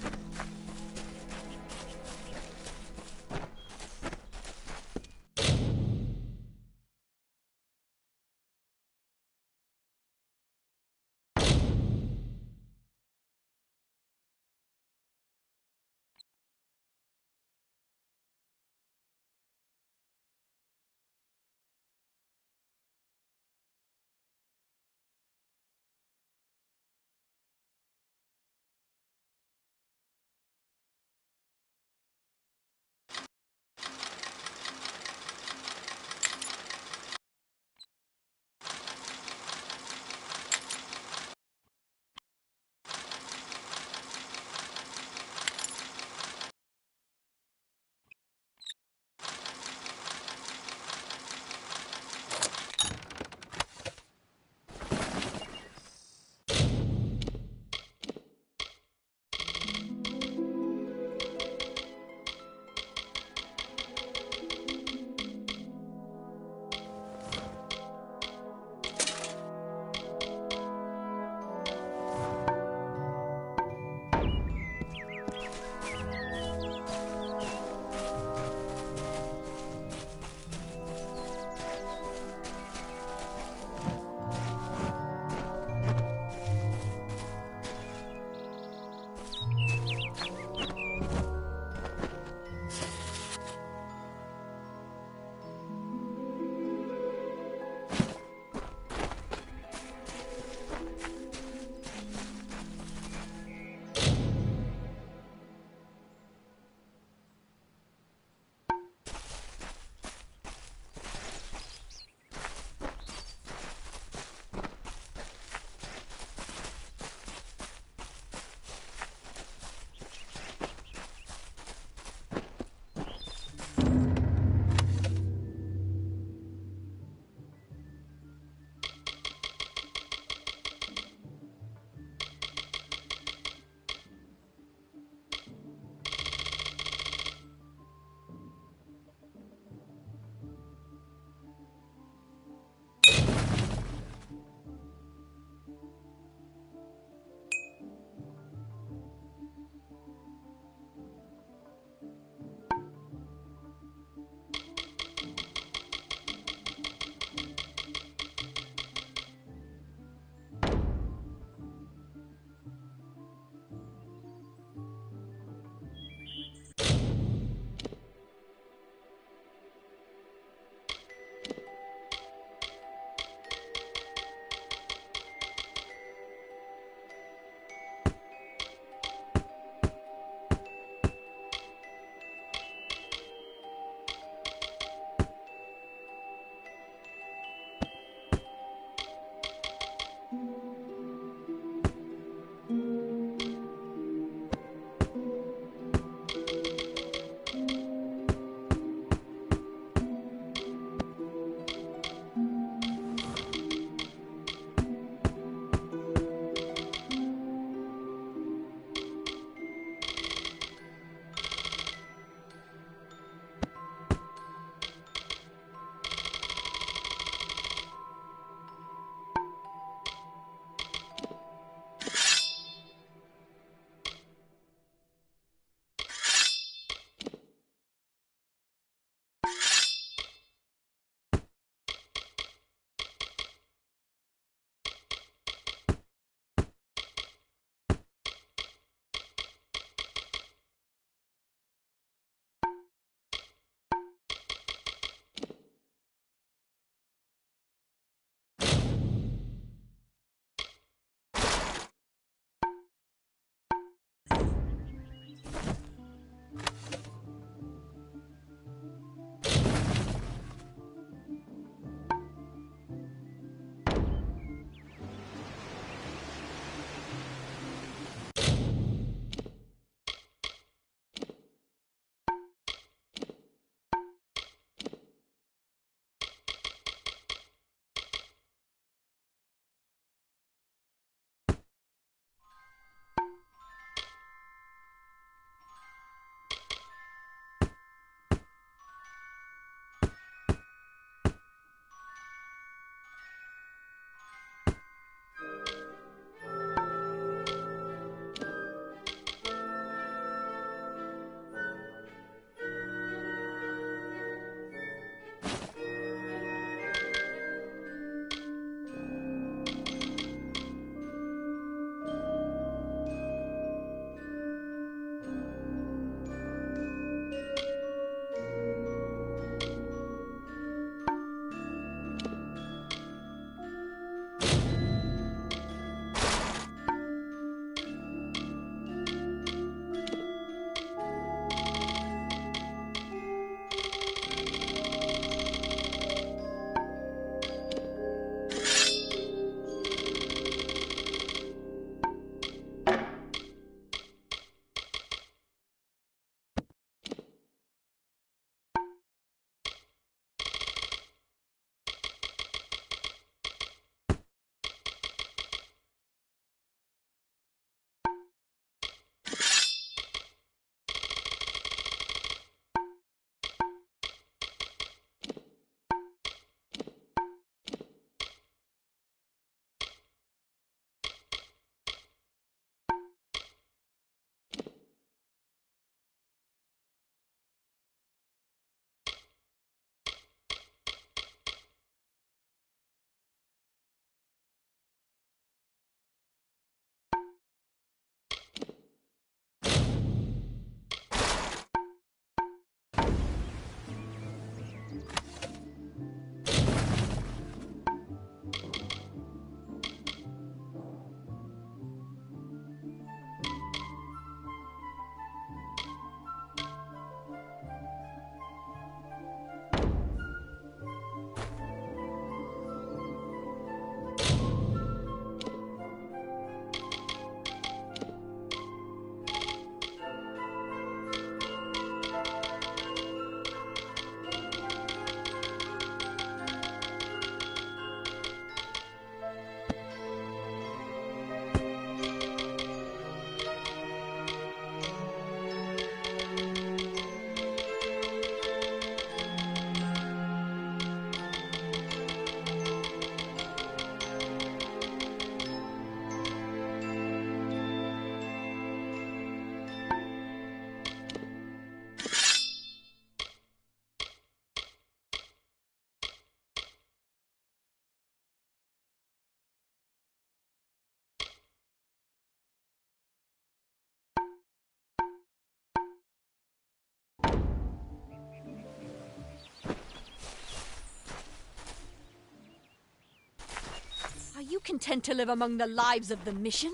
you content to live among the lives of the mission?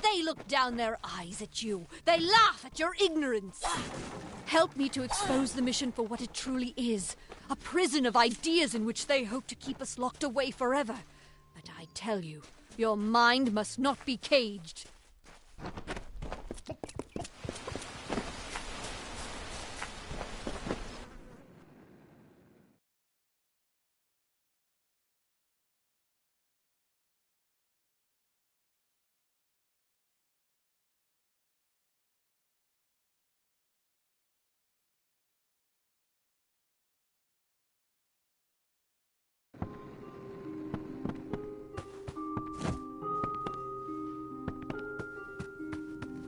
They look down their eyes at you. They laugh at your ignorance. Help me to expose the mission for what it truly is. A prison of ideas in which they hope to keep us locked away forever. But I tell you, your mind must not be caged.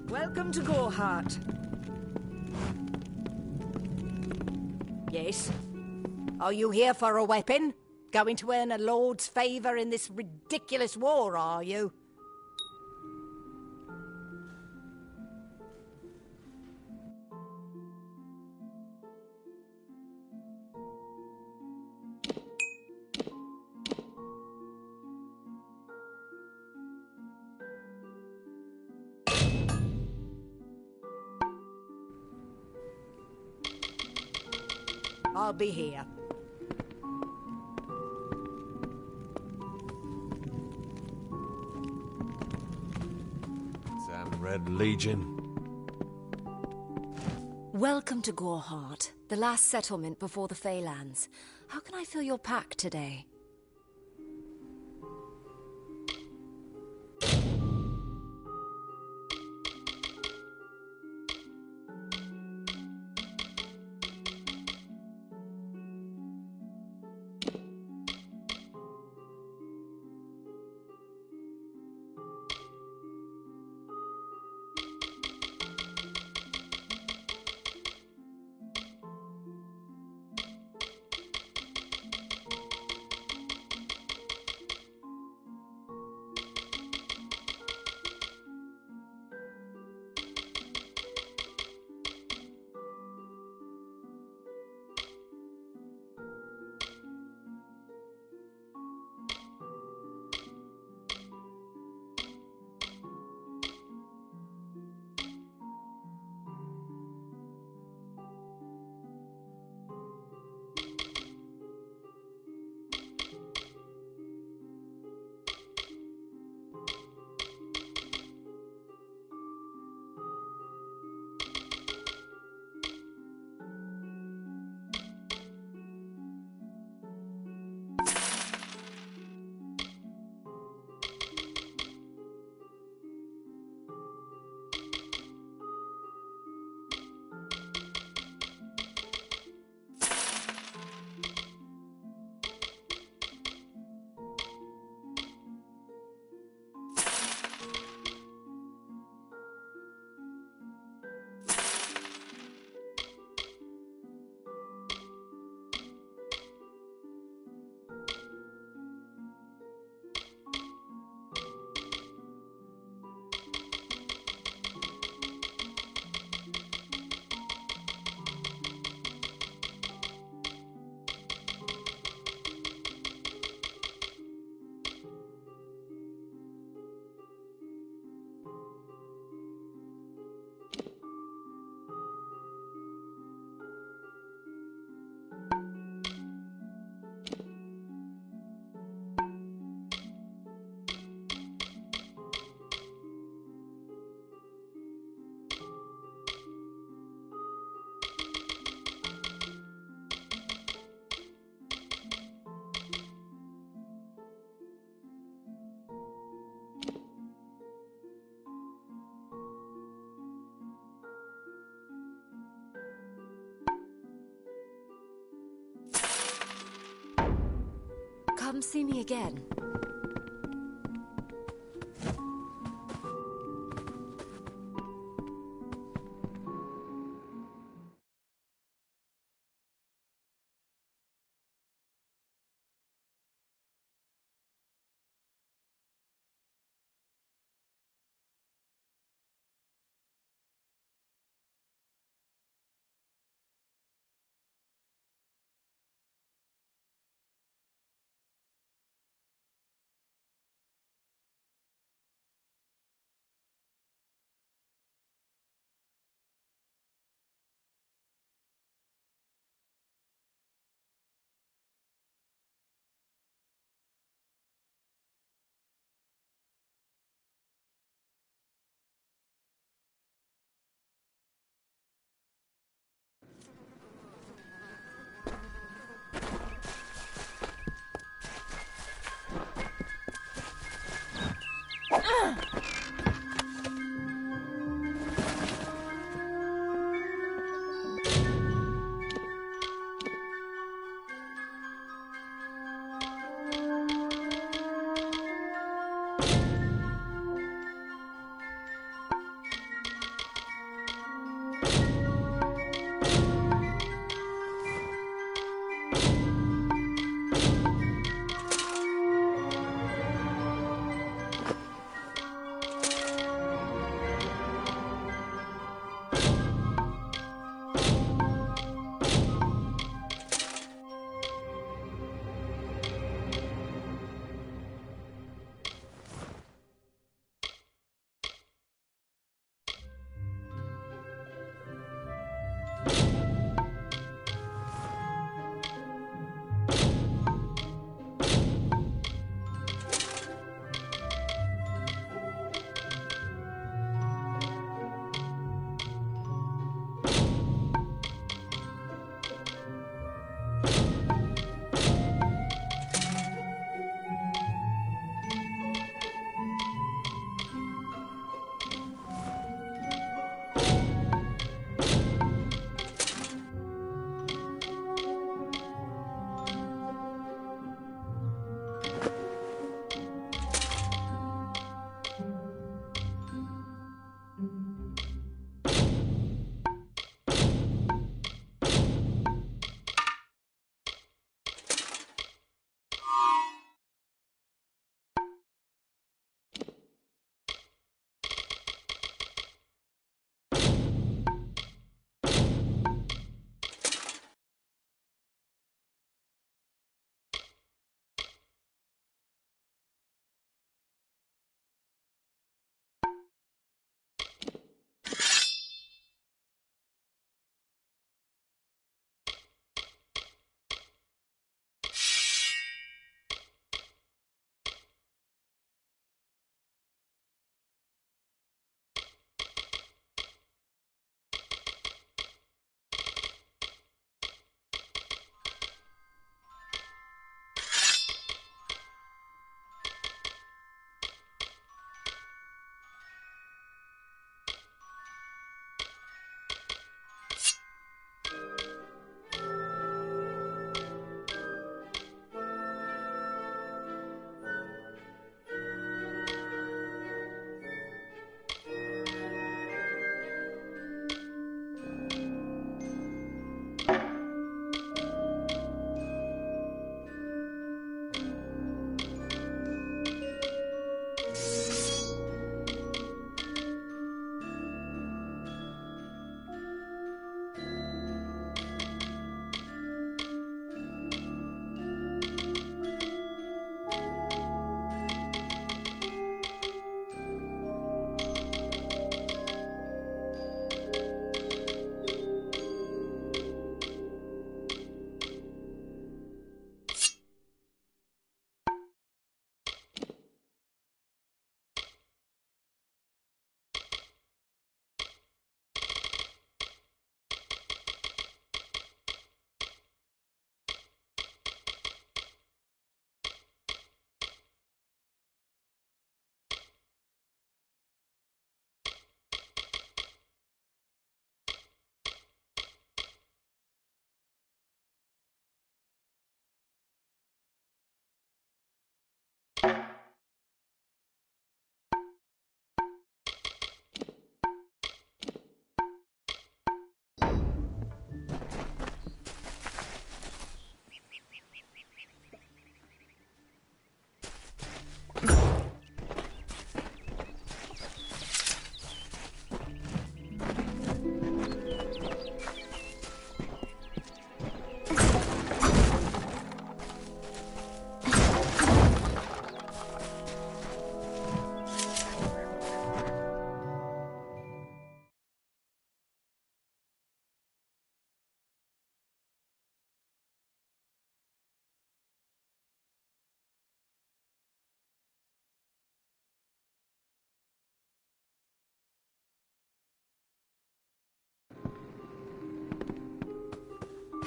Welcome to Goreheart. Yes? Are you here for a weapon? Going to earn a lord's favour in this ridiculous war, are you? I'll be here. Damn Red Legion. Welcome to Goreheart, the last settlement before the Feylands. How can I fill your pack today? Come see me again.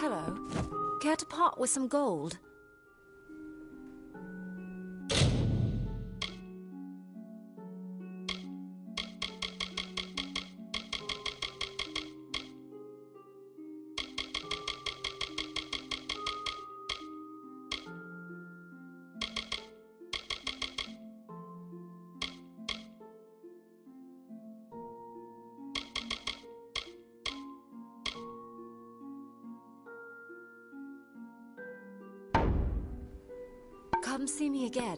Hello. Care to part with some gold? Come see me again.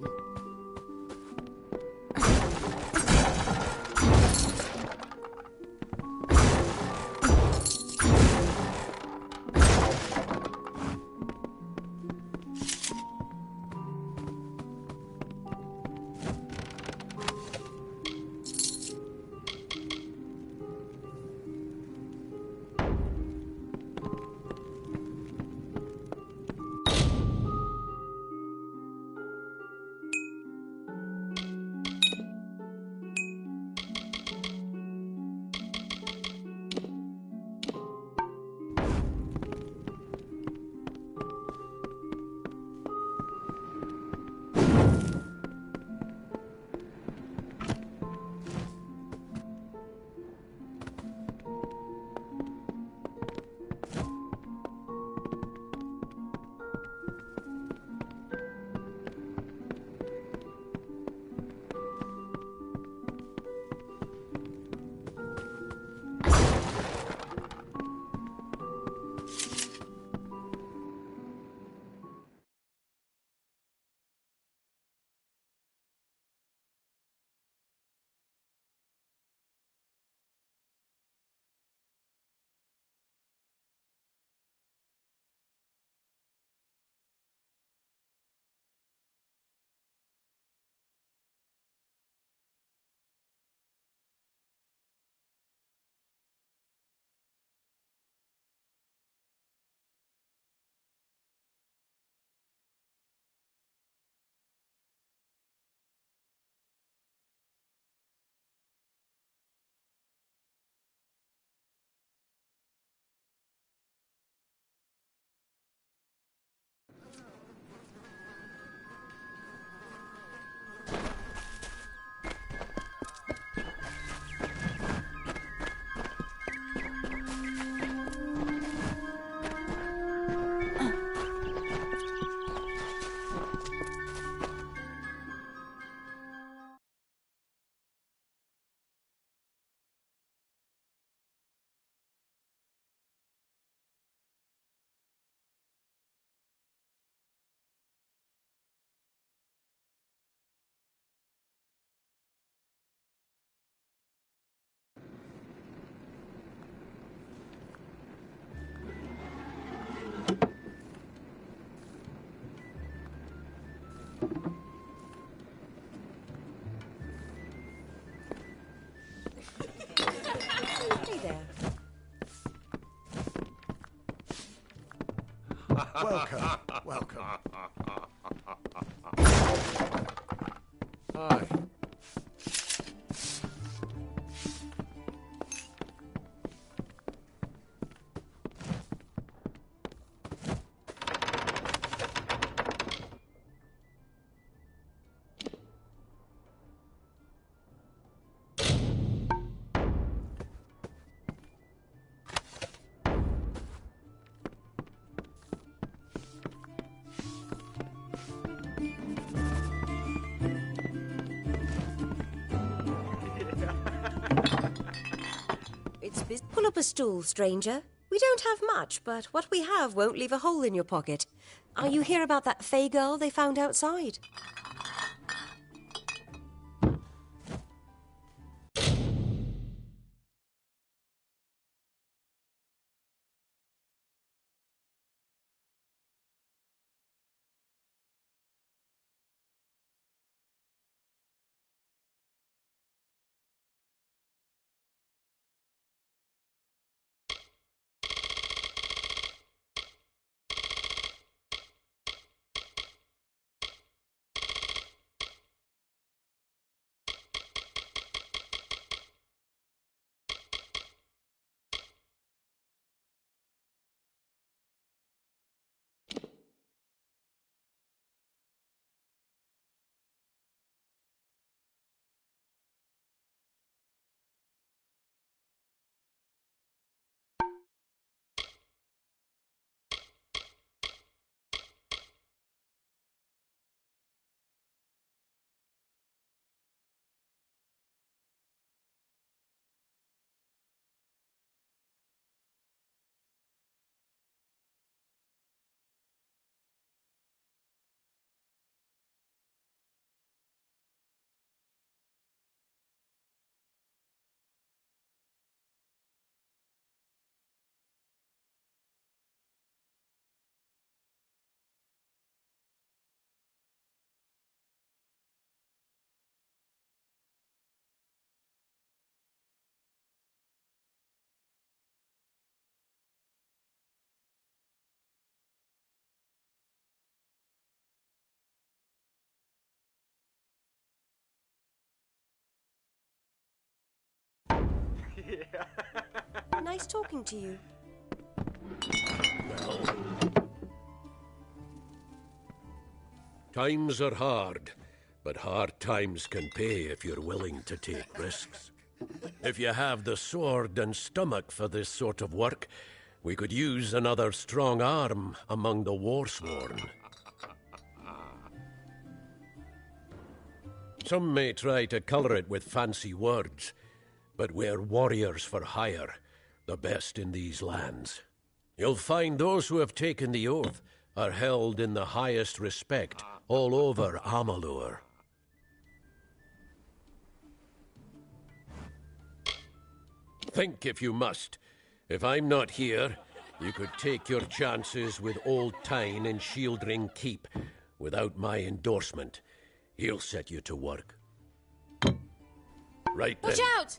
Hey there. Welcome, welcome. Aye. Pull up a stool, stranger. We don't have much, but what we have won't leave a hole in your pocket. Are you here about that Fey girl they found outside? Nice talking to you. Times are hard, but hard times can pay if you're willing to take risks. If you have the sword and stomach for this sort of work, we could use another strong arm among the warsworn. Some may try to colour it with fancy words, but we're warriors for hire, the best in these lands. You'll find those who have taken the oath are held in the highest respect all over Amalur. Think if you must. If I'm not here, you could take your chances with Old Tyne in Shieldring Keep without my endorsement. He'll set you to work. Right then. Watch out!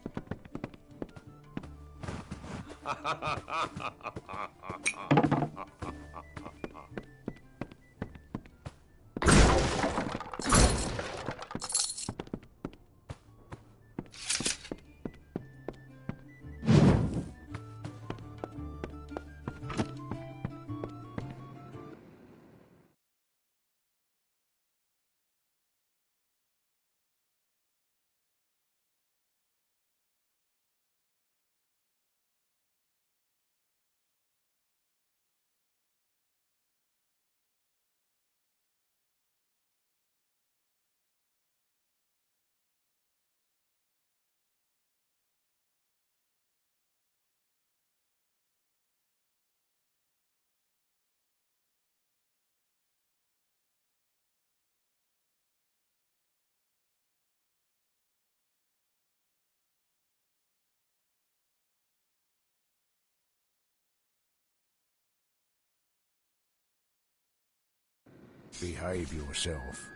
Behave yourself.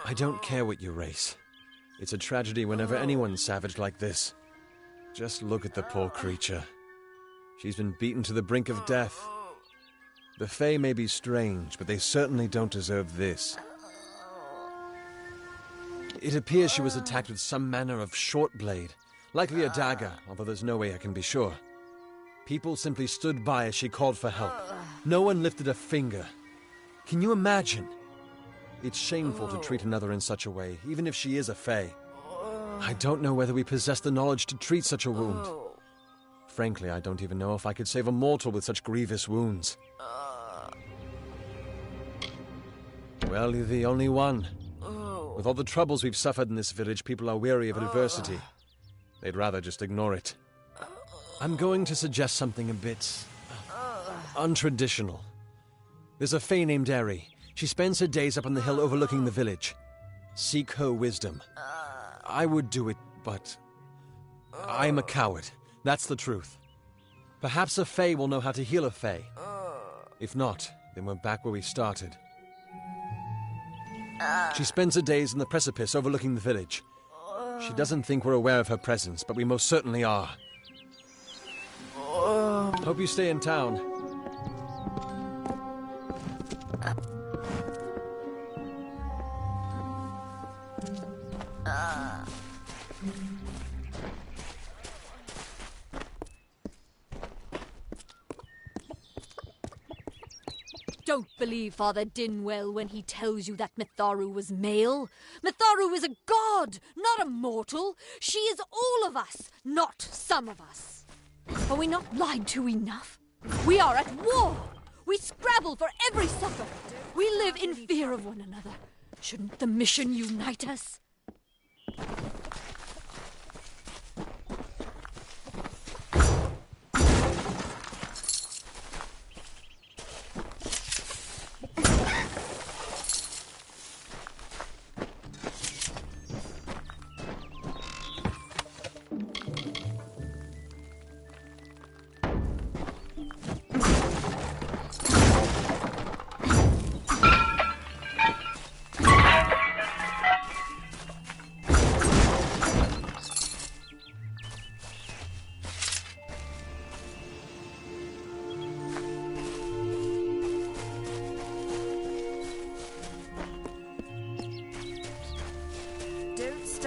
I don't care what you race. It's a tragedy whenever anyone's savage like this. Just look at the poor creature. She's been beaten to the brink of death. The Fae may be strange, but they certainly don't deserve this. It appears she was attacked with some manner of short blade, likely a dagger, although there's no way I can be sure. People simply stood by as she called for help. No one lifted a finger. Can you imagine? It's shameful to treat another in such a way, even if she is a Fae. I don't know whether we possess the knowledge to treat such a wound. Frankly, I don't even know if I could save a mortal with such grievous wounds. Well, you're the only one. With all the troubles we've suffered in this village, people are weary of adversity. They'd rather just ignore it. I'm going to suggest something a bit untraditional. There's a Fae named Eri. She spends her days up on the hill overlooking the village. Seek her wisdom. I would do it, but I'm a coward. That's the truth. Perhaps a Fae will know how to heal a Fae. If not, then we're back where we started. She spends her days in the precipice overlooking the village. She doesn't think we're aware of her presence, but we most certainly are. Hope you stay in town. Don't believe Father Dinwell when he tells you that Mitharu was male. Mitharu is a god, not a mortal. She is all of us, not some of us. Are we not lied to enough? We are at war. We scrabble for every supper. We live in fear of one another. Shouldn't the mission unite us?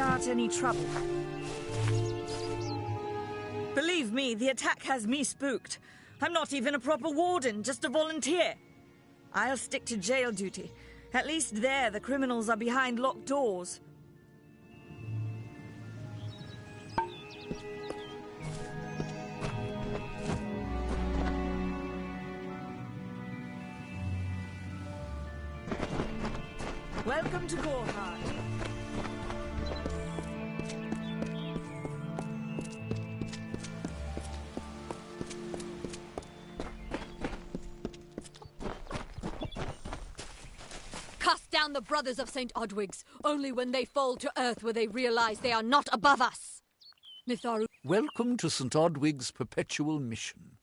start any trouble. Believe me, the attack has me spooked. I'm not even a proper warden, just a volunteer. I'll stick to jail duty. At least there, the criminals are behind locked doors. Welcome to Gorhard. Cast down the brothers of St. Odwig's. Only when they fall to earth will they realize they are not above us. Mitharu. Welcome to St. Odwig's perpetual mission.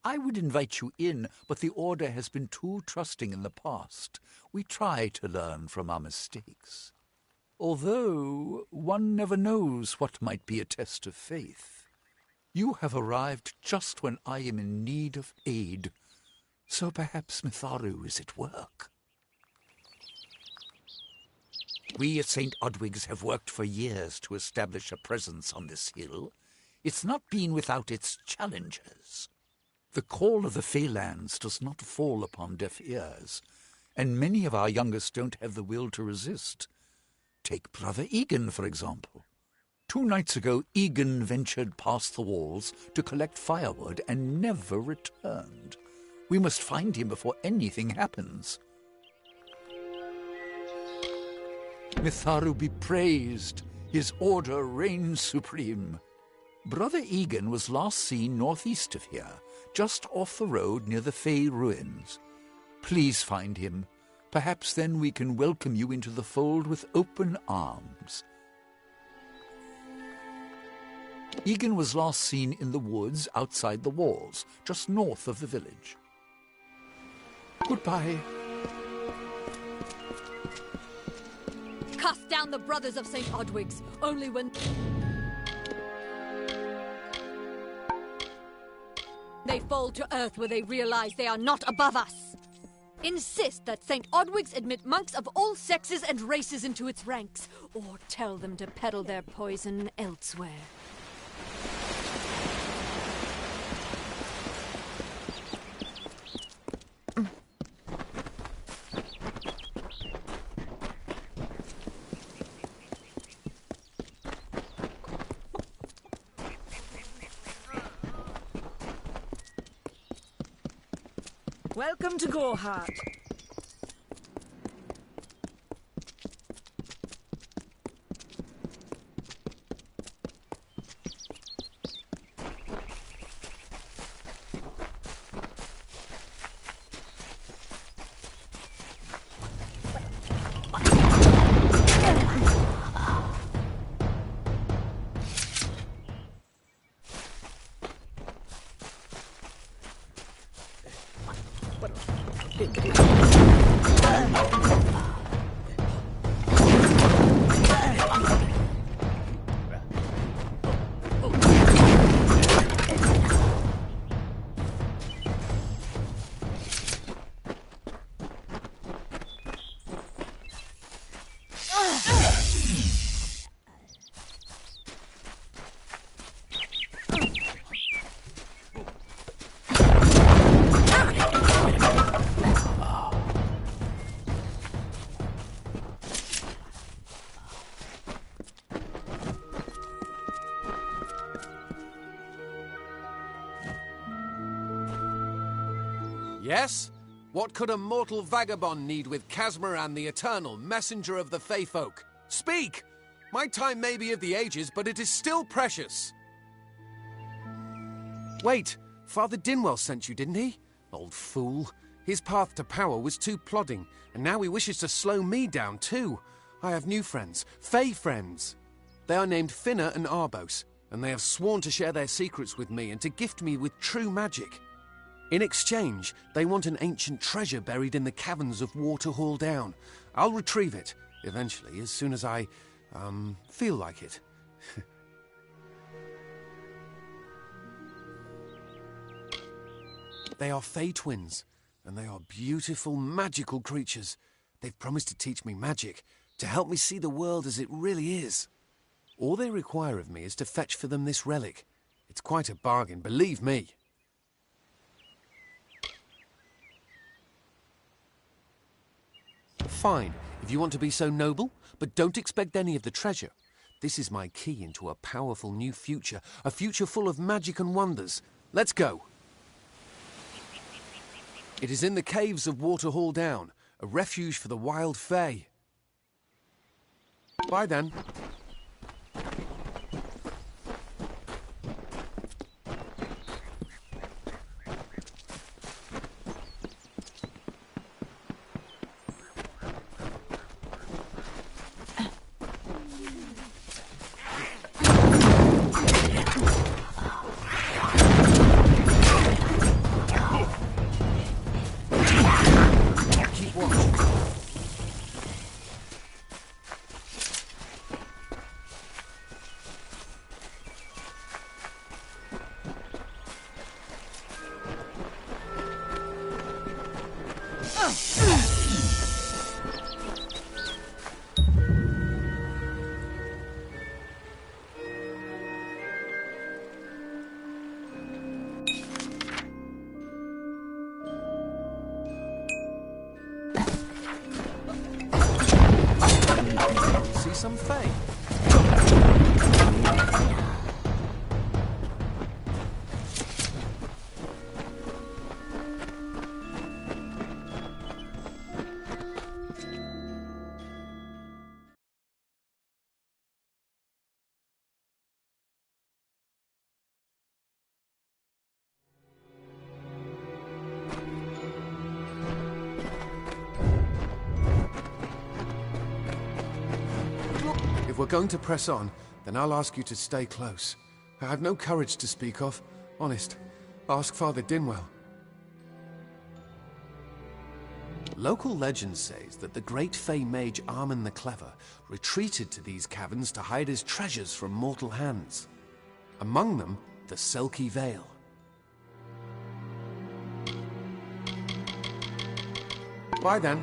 I would invite you in, but the Order has been too trusting in the past. We try to learn from our mistakes. Although one never knows what might be a test of faith. You have arrived just when I am in need of aid, so perhaps Mitharu is at work. We at St. Odwig's have worked for years to establish a presence on this hill. It's not been without its challenges. The call of the Feylands does not fall upon deaf ears, and many of our youngest don't have the will to resist. Take Brother Egan, for example. 2 nights ago, Egan ventured past the walls to collect firewood and never returned. We must find him before anything happens. Mitharu be praised. His order reigns supreme. Brother Egan was last seen northeast of here, just off the road near the Fey ruins. Please find him. Perhaps then we can welcome you into the fold with open arms. Egan was last seen in the woods outside the walls, just north of the village. Goodbye. Cast down the brothers of St. Odwig's. Only when they fall to earth will they realize they are not above us. Insist that St. Odwig's admit monks of all sexes and races into its ranks, or tell them to peddle their poison elsewhere. Welcome to Gorhard. Yes? What could a mortal vagabond need with Casmaran the Eternal, messenger of the Feyfolk? Speak! My time may be of the ages, but it is still precious. Wait, Father Dinwell sent you, didn't he? Old fool. His path to power was too plodding, and now he wishes to slow me down too. I have new friends, Fey friends. They are named Finna and Arbos, and they have sworn to share their secrets with me and to gift me with true magic. In exchange, they want an ancient treasure buried in the caverns of Waterhall Down. I'll retrieve it, eventually, as soon as I, feel like it. They are Fey twins, and they are beautiful, magical creatures. They've promised to teach me magic, to help me see the world as it really is. All they require of me is to fetch for them this relic. It's quite a bargain, believe me. Fine, if you want to be so noble, but don't expect any of the treasure. This is my key into a powerful new future, a future full of magic and wonders. Let's go. It is in the caves of Waterhall Down, a refuge for the wild fae. Bye then. See some fae? If we're going to press on, then I'll ask you to stay close. I have no courage to speak of. Honest. Ask Father Dinwell. Local legend says that the great Fey mage Armin the Clever retreated to these caverns to hide his treasures from mortal hands. Among them, the Selkie Vale. Bye then.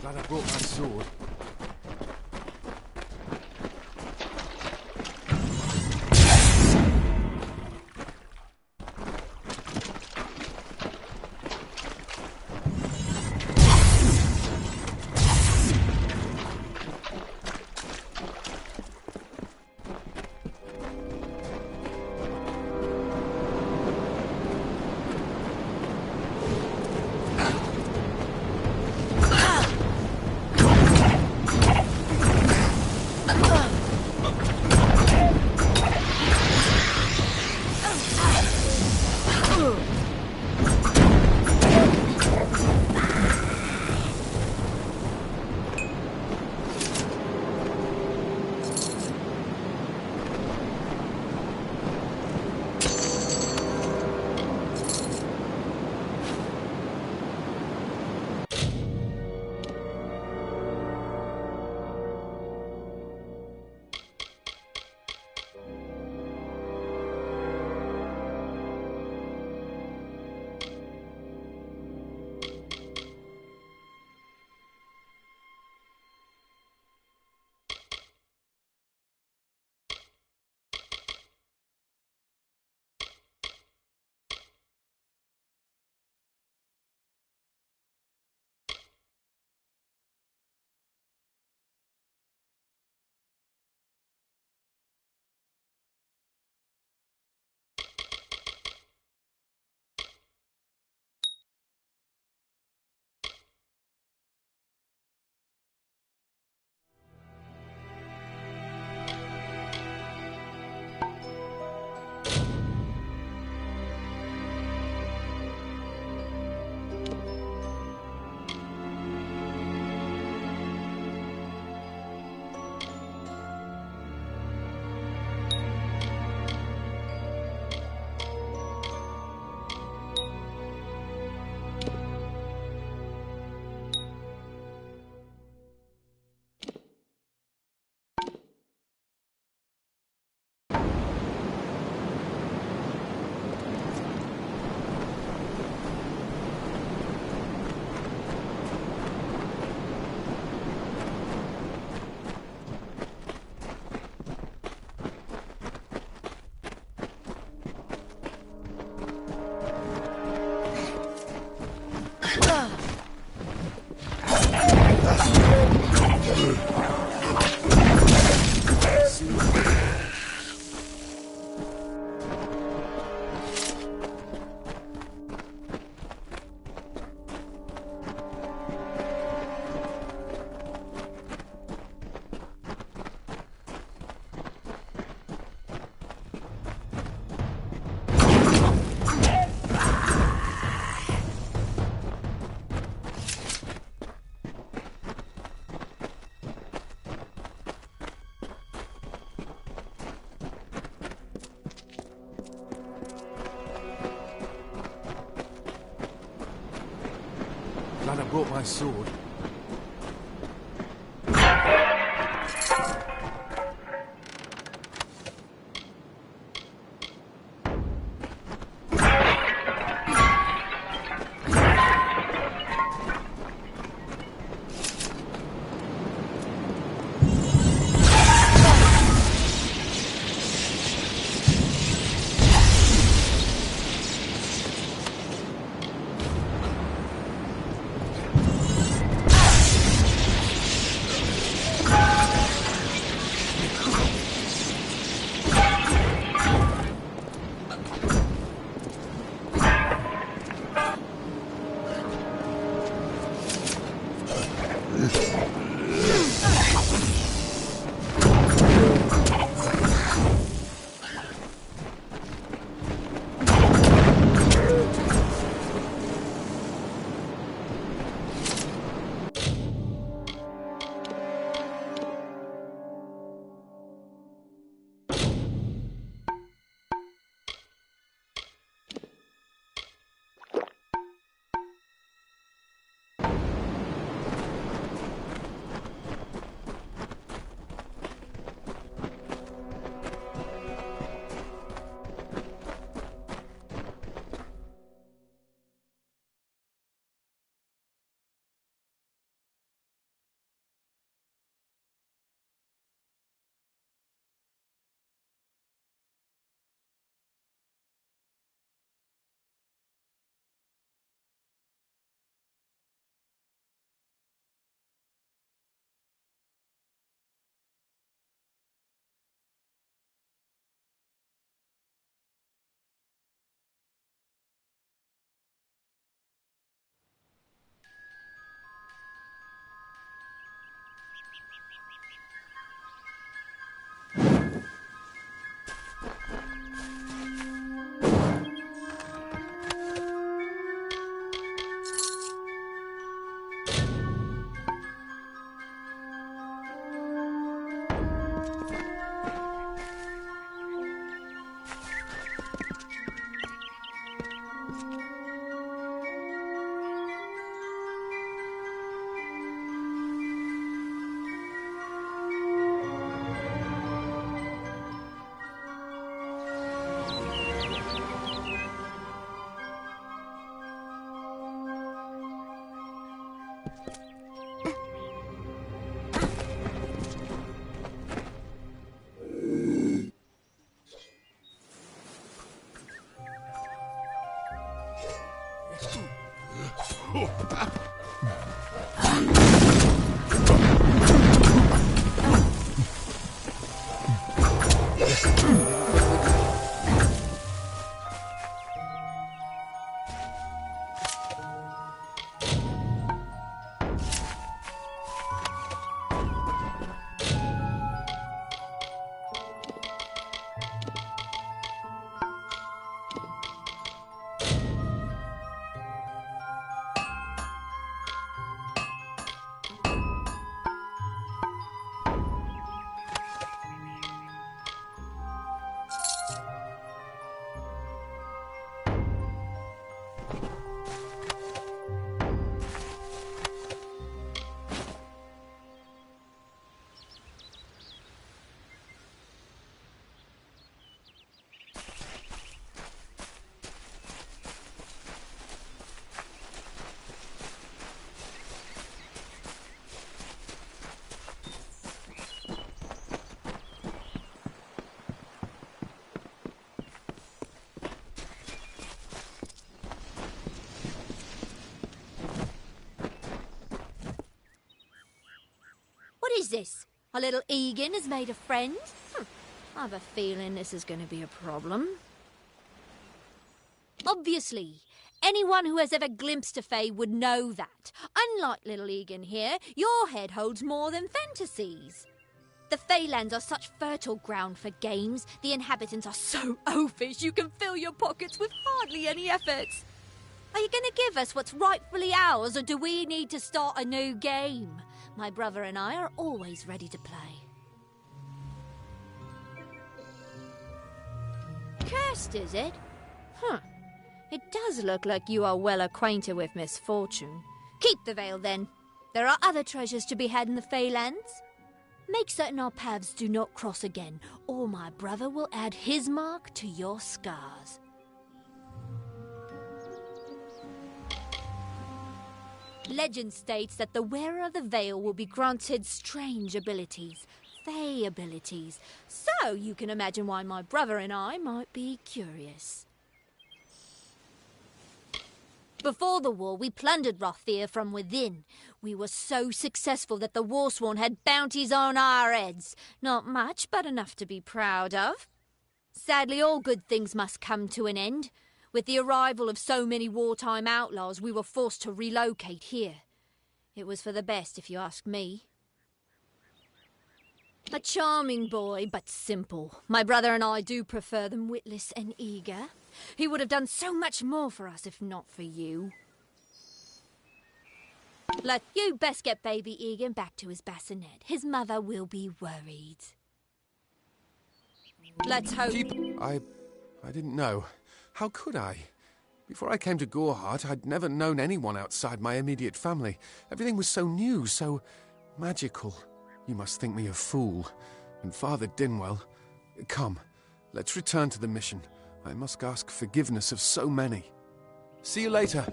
Glad I brought my sword. brought my sword. What is this? A little Egan has made a friend? I have a feeling this is going to be a problem. Obviously, anyone who has ever glimpsed a fae would know that. Unlike little Egan here, your head holds more than fantasies. The Feylands are such fertile ground for games. The inhabitants are so oafish you can fill your pockets with hardly any effort. Are you going to give us what's rightfully ours, or do we need to start a new game? My brother and I are always ready to play. Cursed, is it? It does look like you are well acquainted with misfortune. Keep the veil, then. There are other treasures to be had in the Feylands. Make certain our paths do not cross again, or my brother will add his mark to your scars. Legend states that the wearer of the veil will be granted strange abilities, Fey abilities, so you can imagine why my brother and I might be curious. Before the war, we plundered Rothier from within. We were so successful that the Warsworn had bounties on our heads. Not much, but enough to be proud of. Sadly, all good things must come to an end. With the arrival of so many wartime outlaws, we were forced to relocate here. It was for the best, if you ask me. A charming boy, but simple. My brother and I do prefer them witless and eager. He would have done so much more for us if not for you. You best get baby Egan back to his bassinet. His mother will be worried. Let's hope... I didn't know. How could I? Before I came to Goreheart, I'd never known anyone outside my immediate family. Everything was so new, so magical. You must think me a fool. And Father Dinwell... Come, let's return to the mission. I must ask forgiveness of so many. See you later.